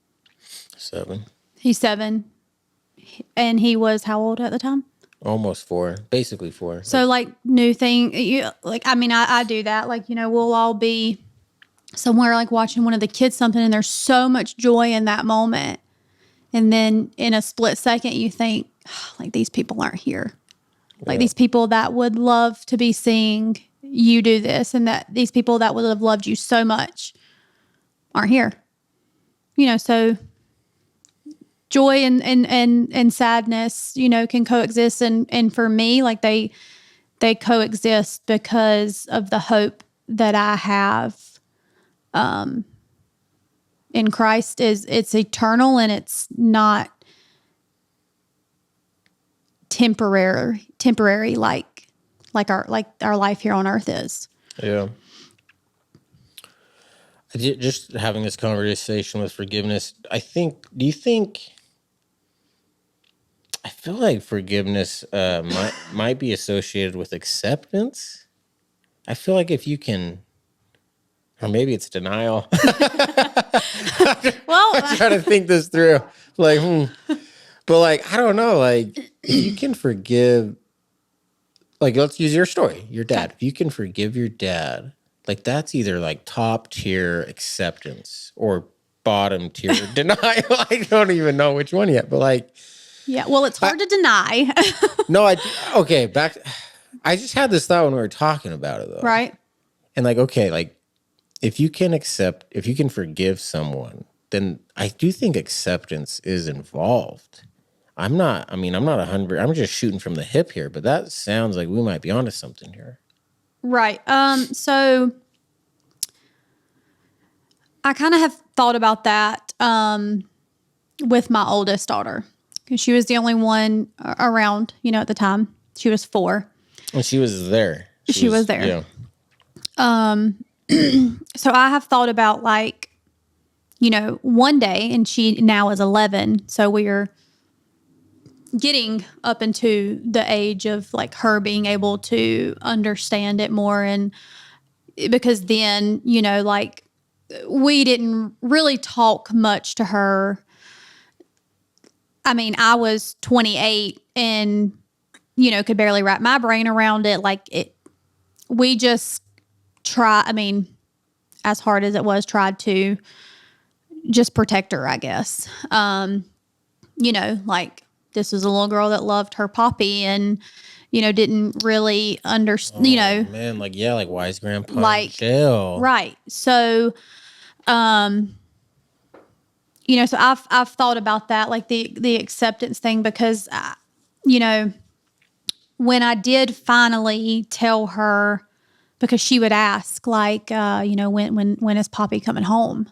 7. He's 7. And he was how old at the time? Almost 4. Basically 4. So like new thing, I mean, I do that. Like, we'll all be somewhere like watching one of the kids something and there's so much joy in that moment. And then in a split second, you think, like, these people aren't here. Like, these people that would love to be seeing you do this, and that these people that would have loved you so much aren't here. So joy and sadness, can coexist. And for me, like, they coexist because of the hope that I have in Christ. It's eternal, and it's not temporary like our life here on earth is. Yeah. Just having this conversation with forgiveness, do you think, I feel like forgiveness might be associated with acceptance. I feel like if you can, or maybe it's denial. Well, I'm trying to think this through. Like, but like, I don't know. Like, if you can forgive, like, let's use your story, your dad. If you can forgive your dad, like, that's either like top tier acceptance or bottom tier denial. I don't even know which one yet, but like, yeah, well, it's hard to deny. no, okay, I just had this thought when we were talking about it though. Right. And like, okay, like, if you can forgive someone, then I do think acceptance is involved. I'm not 100, I'm just shooting from the hip here, but that sounds like we might be onto something here. Right. So I kind of have thought about that with my oldest daughter, because she was the only one around, at the time. She was 4. And she was there. She was there. Yeah. So I have thought about, like, one day, and she now is 11. So we are getting up into the age of, like, her being able to understand it more. And because then, like, we didn't really talk much to her. I mean, I was 28 and, could barely wrap my brain around it. We just as hard as it was, tried to just protect her, I guess. Like, this was a little girl that loved her poppy and, didn't really understand, Man, like, yeah, like wise grandpa like, in jail. right. So, so I've thought about that, like the acceptance thing, because, when I did finally tell her, because she would ask, like, when is Poppy coming home?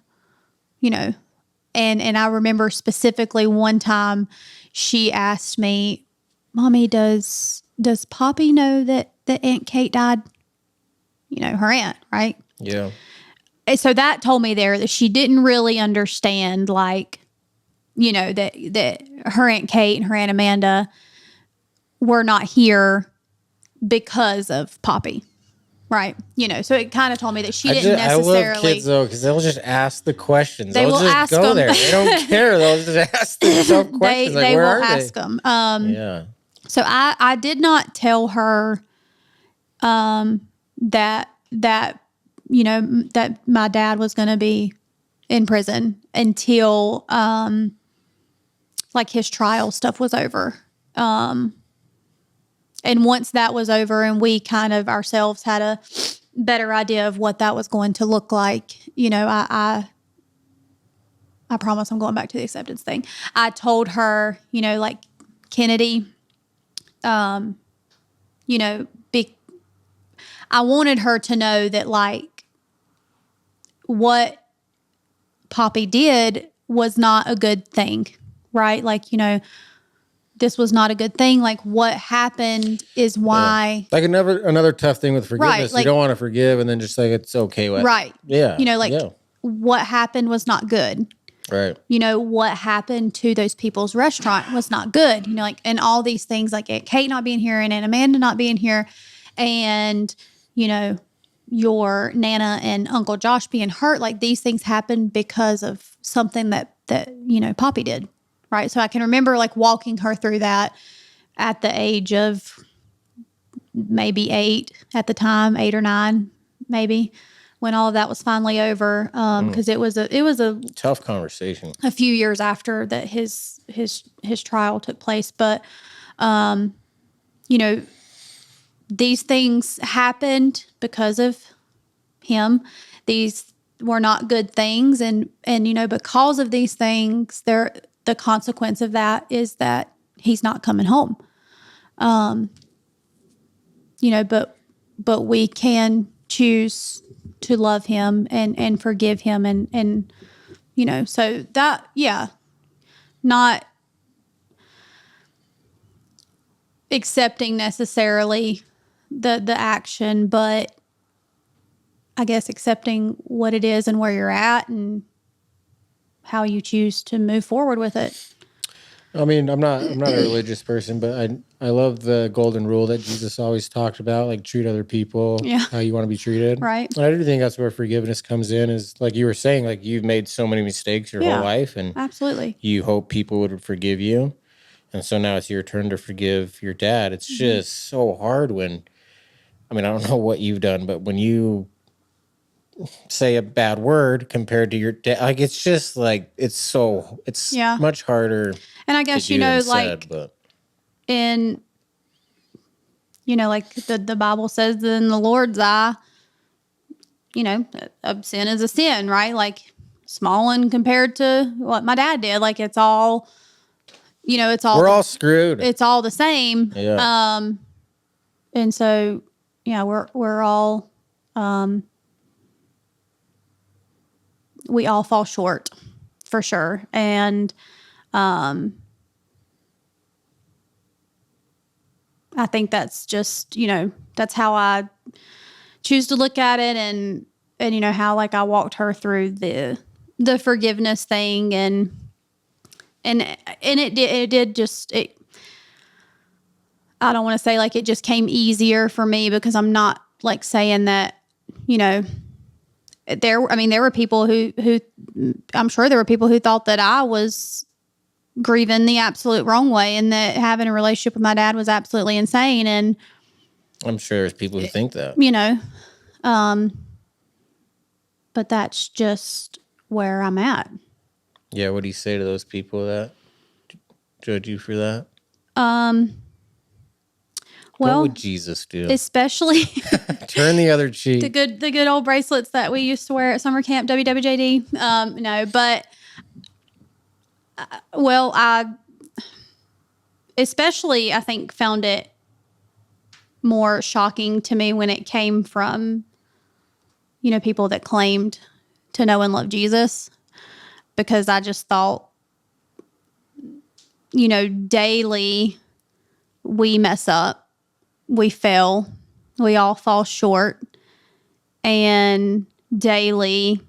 And I remember specifically one time she asked me, Mommy, does Poppy know that Aunt Kate died? Her aunt, right? Yeah. And so that told me there that she didn't really understand, like, that her Aunt Kate and her Aunt Amanda were not here because of Poppy, Right. So it kind of told me that she I didn't necessarily. love kids though, because they'll just ask the questions. They They'll will just ask go them. there. They don't care. They'll just ask themselves questions. Like, they where will are ask they? them. Yeah. So I did not tell her that that my dad was going to be in prison until like his trial stuff was over. And once that was over and we kind of ourselves had a better idea of what that was going to look like, I promise I'm going back to the acceptance thing. I told her, like Kennedy, be, I wanted her to know that like what Poppy did was not a good thing, right? Like, this was not a good thing. Like what happened is why. Like another tough thing with forgiveness. Right, like, you don't want to forgive and then just like it's okay. Right. Yeah. What happened was not good. Right. What happened to those people's restaurant was not good. And all these things like Kate not being here and Aunt Amanda not being here and, your Nana and Uncle Josh being hurt. Like these things happened because of something that Poppy did. Right. So I can remember like walking her through that at the age of maybe 8 at the time, 8 or 9, maybe, when all of that was finally over. Because it was a tough conversation. A few years after that his trial took place, but these things happened because of him. These were not good things, and because of these things, the consequence of that is that he's not coming home. But we can choose to love him and forgive him and so that, not accepting necessarily the action, but I guess accepting what it is and where you're at and how you choose to move forward with it. I mean, I'm not a religious person, but I love the golden rule that Jesus always talked about, like treat other people how you want to be treated. Right. And I do think that's where forgiveness comes in, is like you were saying, like you've made so many mistakes your whole life, and absolutely you hope people would forgive you. And so now it's your turn to forgive your dad. It's just so hard when, I don't know what you've done, but when you say a bad word compared to your dad, like it's just like, it's much harder. And I guess, like in, like the Bible says in the Lord's eye, a sin is a sin, right? Like small one compared to what my dad did. Like it's all, we're all screwed. It's all the same. Yeah. And so, we're all, we all fall short for sure. And, I think that's just, that's how I choose to look at it. And how like I walked her through the forgiveness thing and it did just, I don't want to say like it just came easier for me, because I'm not like saying that, there were people who I'm sure there were people who thought that I was grieving the absolute wrong way and that having a relationship with my dad was absolutely insane. And I'm sure there's people who think that, but that's just where I'm at. Yeah. What do you say to those people that judge you for that? Well, what would Jesus do? Especially turn the other cheek. The good old bracelets that we used to wear at summer camp, WWJD. No, but I especially I think found it more shocking to me when it came from people that claimed to know and love Jesus, because I just thought daily we mess up. We fail. We all fall short. And daily,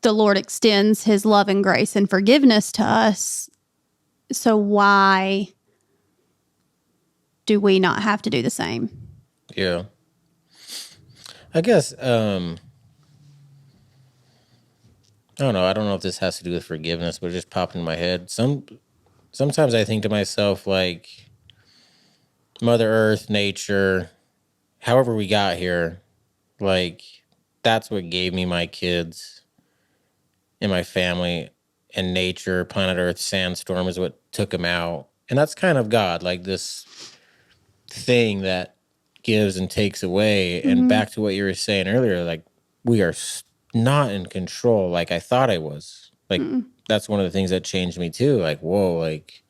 the Lord extends his love and grace and forgiveness to us. So why do we not have to do the same? Yeah. I guess I don't know. I don't know if this has to do with forgiveness, but it just popped in my head. Sometimes I think to myself like Mother Earth, nature, however we got here, like that's what gave me my kids and my family, and nature, planet Earth, sandstorm is what took them out. And that's kind of God, like this thing that gives and takes away. And Mm-hmm. back to what you were saying earlier, like we are not in control like I thought I was. Like that's one of the things that changed me too. Like, whoa, like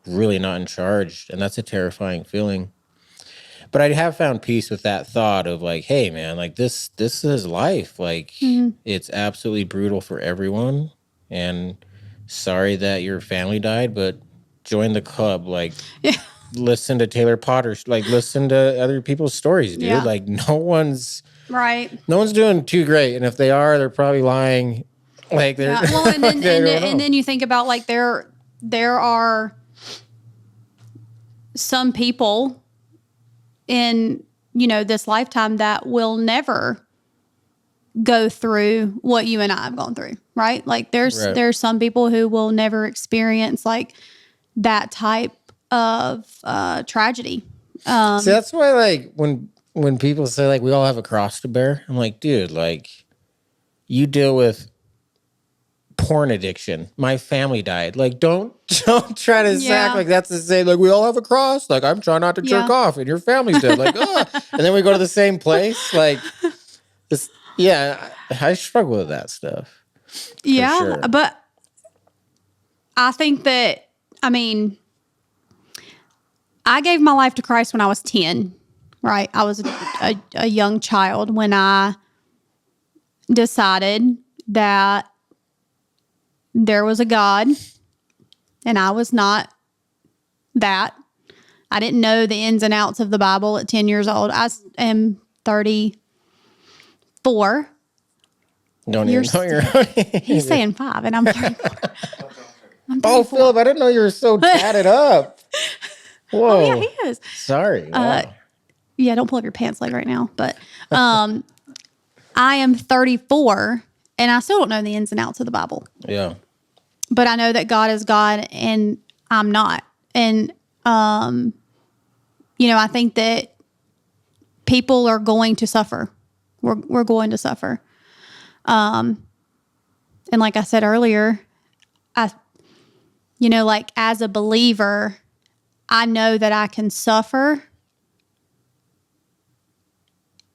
really not in charge. And that's a terrifying feeling. But I have found peace with that thought of like, hey man, like this is life. Like Mm-hmm. it's absolutely brutal for everyone. And sorry that your family died, but join the club. Like Yeah. listen to Taylor Potter, like listen to other people's stories, dude. Yeah. Like no one's Right. doing too great. And if they are, they're probably lying. Like they're Yeah. Well, and then like they and, don't and know. then you think about like there are some people in this lifetime that will never go through what you and I have gone through, right? Like Right. there's some people who will never experience like that type of tragedy. See, that's why like when people say like we all have a cross to bear, I'm like, dude, like you deal with porn addiction. My family died. Like, don't try to act Yeah. like that's the same. Like, we all have a cross. Like, I'm trying not to jerk Yeah. off, and your family's dead. Like, and then we go to the same place. Like, this. Yeah, I struggle with that stuff. Yeah, sure. but I think that I gave my life to Christ when I was 10, right? I was a young child when I decided that there was a God and I was not that. I didn't know the ins and outs of the Bible at 10 years old. I am 34. Don't You're even know you're. He's saying 5 and I'm 34. Oh, Philip, I didn't know you were so tatted up. Whoa. Oh, yeah, he is. Sorry. Wow. Yeah, don't pull up your pants leg right now. But I am 34 and I still don't know the ins and outs of the Bible. Yeah. But I know that God is God and I'm not. And, I think that people are going to suffer. We're going to suffer. And like I said earlier, like as a believer, I know that I can suffer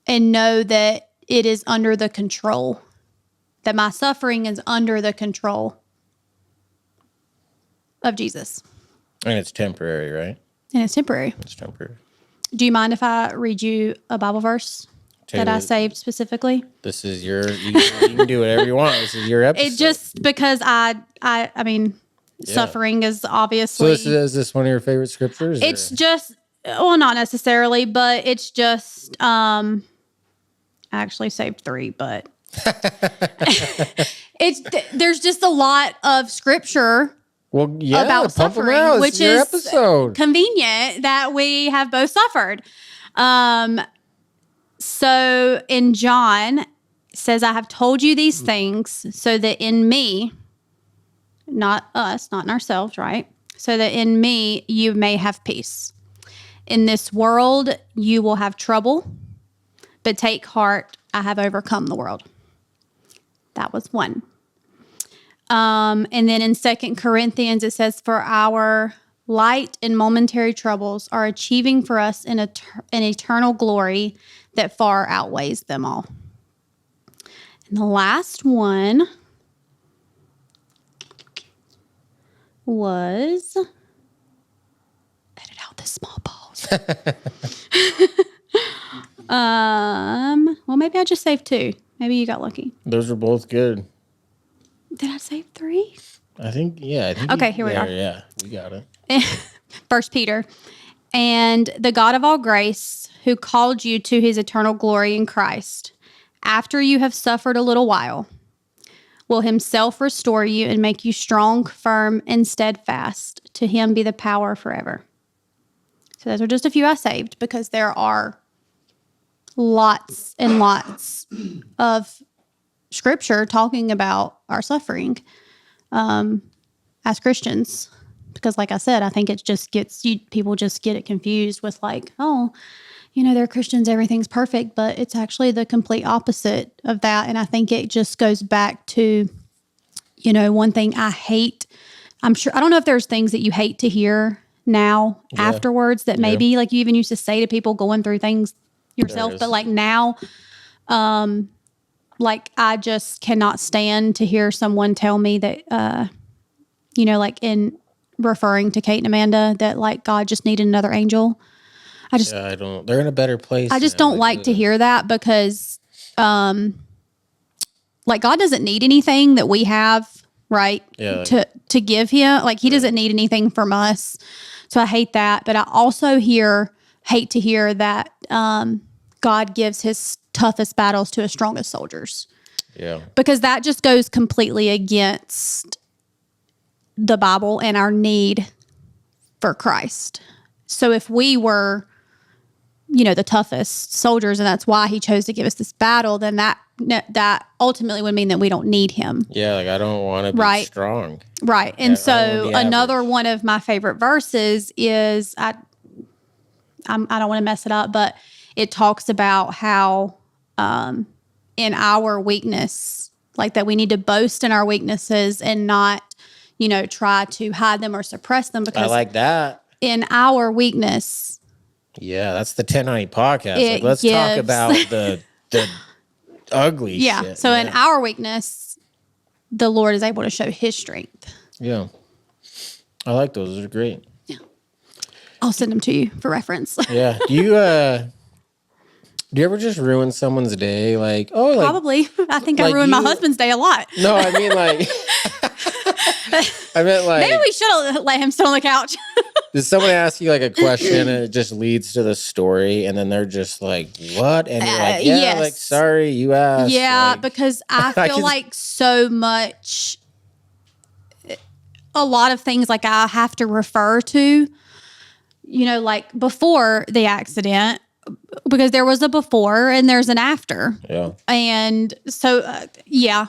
and know that it is under the control, that my suffering is under the control of Jesus. And it's temporary, right? And it's temporary. It's temporary. Do you mind if I read you a Bible verse that I saved specifically? This is you can do whatever you want. This is your episode. It just because suffering is obviously. So is this one of your favorite scriptures? It's just, well, not necessarily, but it's just, I actually saved 3, but there's just a lot of scripture about suffering, which is episode. Convenient that we have both suffered. So in John, it says, I have told you these things so that in me, not us, not in ourselves, right? So that in me, you may have peace. In this world, you will have trouble, but take heart, I have overcome the world. That was 1. And then in 2 Corinthians, it says, for our light and momentary troubles are achieving for us an eternal glory that far outweighs them all. And the last one was, edit out this small pause. Well, maybe I just saved 2. Maybe you got lucky. Those are both good. Did I save 3? I think, yeah. Okay, here we are. Yeah, we got it. 1 Peter. And the God of all grace, who called you to his eternal glory in Christ, after you have suffered a little while, will himself restore you and make you strong, firm, and steadfast. To him be the power forever. So those are just a few I saved because there are lots and lots of scripture talking about our suffering as Christians. Because like I said, I think it just people just get it confused with like, oh, they're Christians, everything's perfect, but it's actually the complete opposite of that. And I think it just goes back to, one thing I hate. I don't know if there's things that you hate to hear now afterwards that maybe like you even used to say to people going through things yourself, but like now, like I just cannot stand to hear someone tell me that, like in referring to Kate and Amanda, that like God just needed another angel. I don't. They're in a better place. I just don't like to hear that because, like God doesn't need anything that we have, right? Yeah. To give him, like he doesn't need anything from us. So I hate that, but I also hate to hear that God gives his toughest battles to his strongest soldiers. Yeah. Because that just goes completely against the Bible and our need for Christ. So if we were, the toughest soldiers, and that's why he chose to give us this battle, then that ultimately would mean that we don't need him. Yeah, like I don't want to be strong. Right. And so another one of my favorite verses is, I don't want to mess it up, but it talks about how in our weakness, like that we need to boast in our weaknesses and not, try to hide them or suppress them, because I like that. In our weakness. Yeah, that's the 1090 podcast. Like, let's talk about the ugly shit. Yeah. So in our weakness, the Lord is able to show his strength. Yeah. I like those. Those are great. Yeah. I'll send them to you for reference. Yeah. Do you ever just ruin someone's day? Like, probably. I think I ruined my husband's day a lot. No, I mean like I meant like maybe we should have let him sit on the couch. Did someone ask you like a question and it just leads to the story and then they're just like, what? And you're like, yeah, yes. Like, sorry, you asked. Yeah, like, because I feel like so much, a lot of things like I have to refer to, like before the accident, because there was a before and there's an after. Yeah. And so, yeah,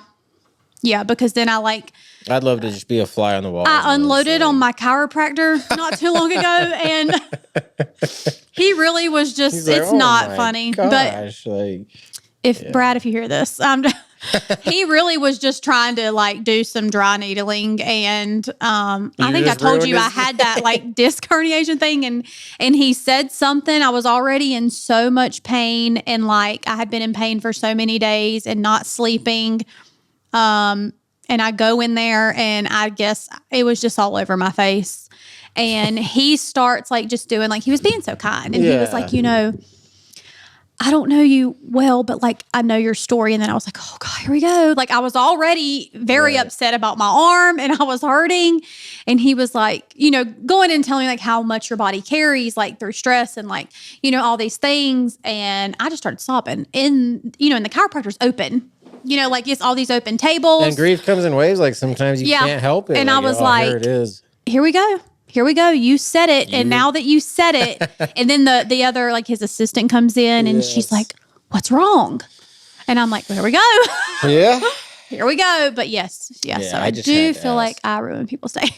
because then I'd love to just be a fly on the wall. I unloaded on my chiropractor not too long ago, and he really was just, it's not funny. Gosh, but Brad, if you hear this, he really was just trying to like do some dry needling. And I think I told you I had that like disc herniation thing, and he said something. I was already in so much pain, and like I had been in pain for so many days and not sleeping. And I go in there and I guess it was just all over my face. And he starts like just doing like, he was being so kind. And he was like, I don't know you well, but like, I know your story. And then I was like, oh God, here we go. Like I was already very upset about my arm and I was hurting. And he was like, going and telling me like how much your body carries like through stress and like, all these things. And I just started sobbing. And, and the chiropractor's open. Like it's all these open tables. And grief comes in waves. Like sometimes you can't help it. And I was like, here it is. Here we go. You said it. And now that you said it, and then the other, like his assistant comes in and she's like, what's wrong? And I'm like, well, here we go. Yeah. Here we go. But yes. So I do feel like I ruin people's day.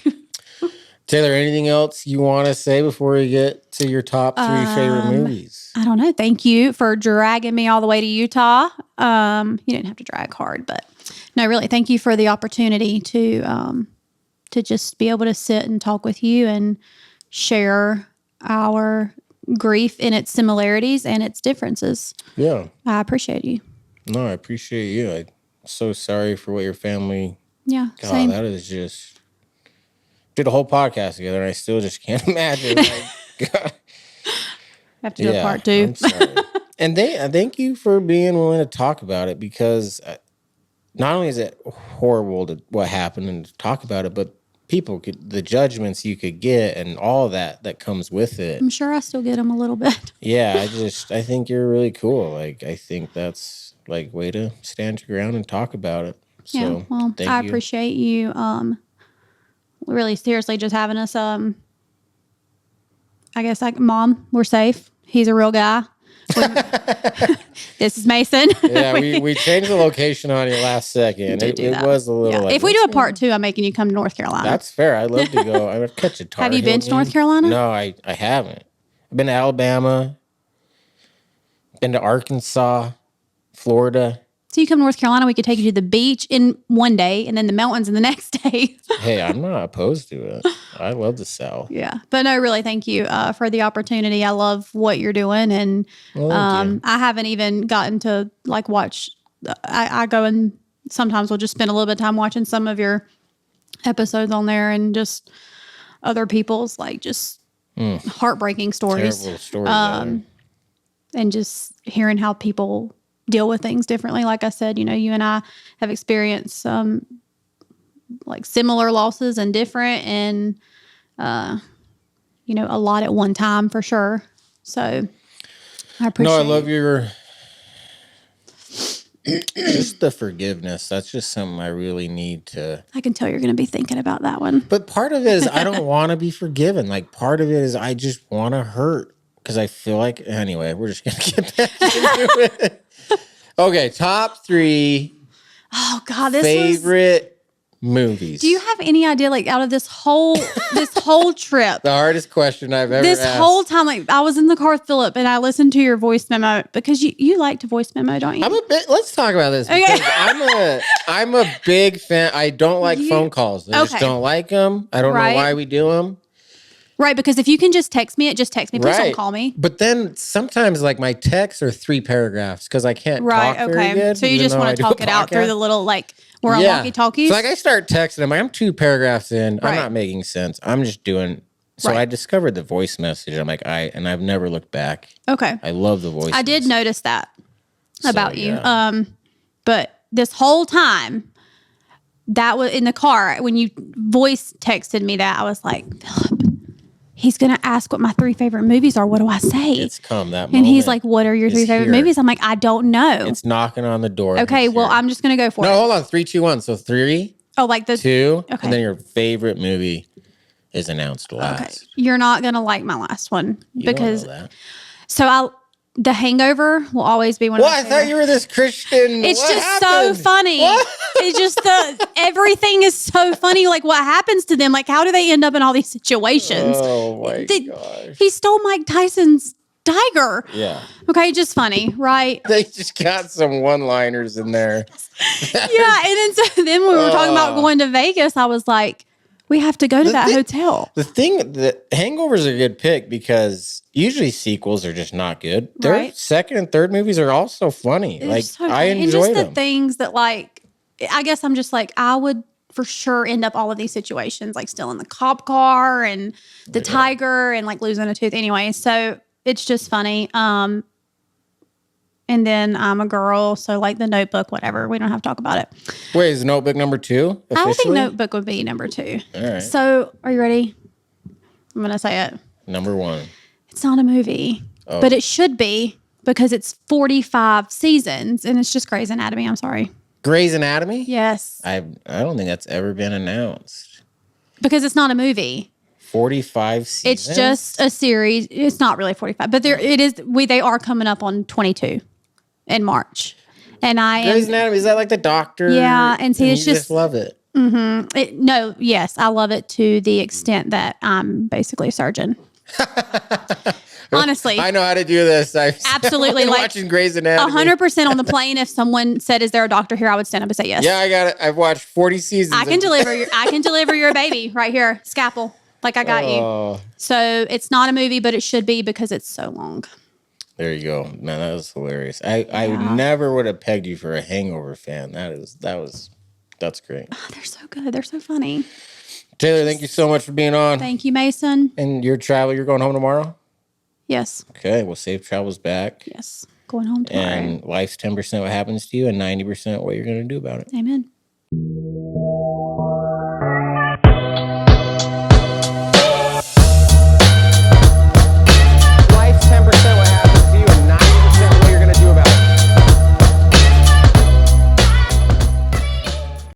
Taylor, anything else you want to say before we get to your top 3 favorite movies? I don't know. Thank you for dragging me all the way to Utah. You didn't have to drag hard, but no, really, thank you for the opportunity to just be able to sit and talk with you and share our grief in its similarities and its differences. Yeah. I appreciate you. No, I appreciate you. I'm so sorry for what your family. Yeah. God, same. that is just. Did a whole podcast together, and I still just can't imagine. Like, God. Have to do a part 2. I'm sorry. And thank you for being willing to talk about it, because not only is it horrible to what happened and to talk about it, but the judgments you could get and all that comes with it. I'm sure I still get them a little bit. Yeah, I think you're really cool. Like, I think that's like way to stand your ground and talk about it. So, yeah, well, I appreciate you. Really seriously just having us, I guess like Mom, we're safe. He's a real guy. This is Mason. Yeah, we changed the location on you last second. It was a little like, if we do a part 2, I'm making you come to North Carolina. That's fair. I'd love to go. I would catch a Tar Have you Heel been to game. North Carolina? No, I haven't. I've been to Alabama, been to Arkansas, Florida. So you come to North Carolina, we could take you to the beach in one day and then the mountains in the next day. Hey, I'm not opposed to it. I love the South. Yeah. But no, really, thank you for the opportunity. I love what you're doing. And I haven't even gotten to like watch. I go and sometimes we'll just spend a little bit of time watching some of your episodes on there and just other people's like just heartbreaking stories. Terrible stories. And just hearing how people deal with things differently. Like I said, you and I have experienced some like similar losses and different and, a lot at one time for sure. So I appreciate No, I love your, just the forgiveness. That's just something I really need to. I can tell you're going to be thinking about that one. But part of it is I don't want to be forgiven. Like part of it is I just want to hurt because I feel like, anyway, we're just going to get back into it. Okay, top 3 favorite movies. Do you have any idea, like, out of this whole trip? The hardest question I've ever asked. This whole time, like, I was in the car with Philip and I listened to your voice memo because you like to voice memo, don't you? Let's talk about this. Okay. I'm a big fan. I don't like phone calls. I just don't like them. I don't know why we do them. Right, because if you can just text me, Please don't call me. But then sometimes, like, my texts are 3 paragraphs because I can't talk very good. So you just want to talk it out through the little, like, we're on walkie-talkies? So, like, I start texting. I'm 2 paragraphs in. I'm not making sense. I'm just doing... So I discovered the voice message. I'm like, and I've never looked back. Okay. I love the voice I did message. notice that about you. But this whole time, that was in the car, when you voice texted me that, I was like, Philip, he's going to ask what my 3 favorite movies are. What do I say? It's come that moment. And he's like, what are your 3 favorite movies? I'm like, I don't know. It's knocking on the door. Okay, well, I'm just going to go for it. No, hold on. 3, 2, 1. So 3, like the 2, and then your favorite movie is announced last. Okay. You're not going to like my last one. Because don't know that. So The Hangover will always be one of my favorite. I thought you were this Christian. It's just so funny. It's just everything is so funny. Like what happens to them? Like how do they end up in all these situations? Oh my gosh. He stole Mike Tyson's tiger. Yeah. Okay, just funny, right? They just got some one-liners in there. Yeah, and then when we were talking about going to Vegas, I was like, we have to go to that hotel. The Hangover's a good pick because usually sequels are just not good. Their second and third movies are also funny. They're like so I funny. enjoy and just them. the things that like, I guess I'm just like, I would for sure end up all of these situations, like still in the cop car and the tiger and like losing a tooth anyway. So it's just funny. And then I'm a girl, so like The Notebook, whatever. We don't have to talk about it. Wait, is Notebook number 2 officially? I would think Notebook would be number 2. All right. So are you ready? I'm going to say it. Number 1. It's not a movie, but it should be because it's 45 seasons and it's just Grey's Anatomy. I'm sorry. Grey's Anatomy? Yes. I don't think that's ever been announced. Because it's not a movie. 45 seasons? It's just a series. It's not really 45, but they are coming up on 22 in March. And Grey's Anatomy, is that like the doctor? Yeah, and see, it's you just love it. Mm-hmm. Yes, I love it to the extent that I'm basically a surgeon. Honestly, I know how to do this. Absolutely, I'm like watching Grey's Anatomy. 100% on the plane. If someone said, "Is there a doctor here?" I would stand up and say yes. Yeah, I got it. I've watched 40 seasons. I can deliver your baby right here, scalpel. Like I got you. So it's not a movie, but it should be because it's so long. There you go. Man, that was hilarious. I never would have pegged you for a Hangover fan. That's great. Oh, they're so good. They're so funny. Taylor, thank you so much for being on. Thank you, Mason. And your travel, you're going home tomorrow? Yes. Okay, well, safe travels back. Yes. Going home tomorrow. And life's 10% what happens to you and 90% what you're going to do about it. Amen.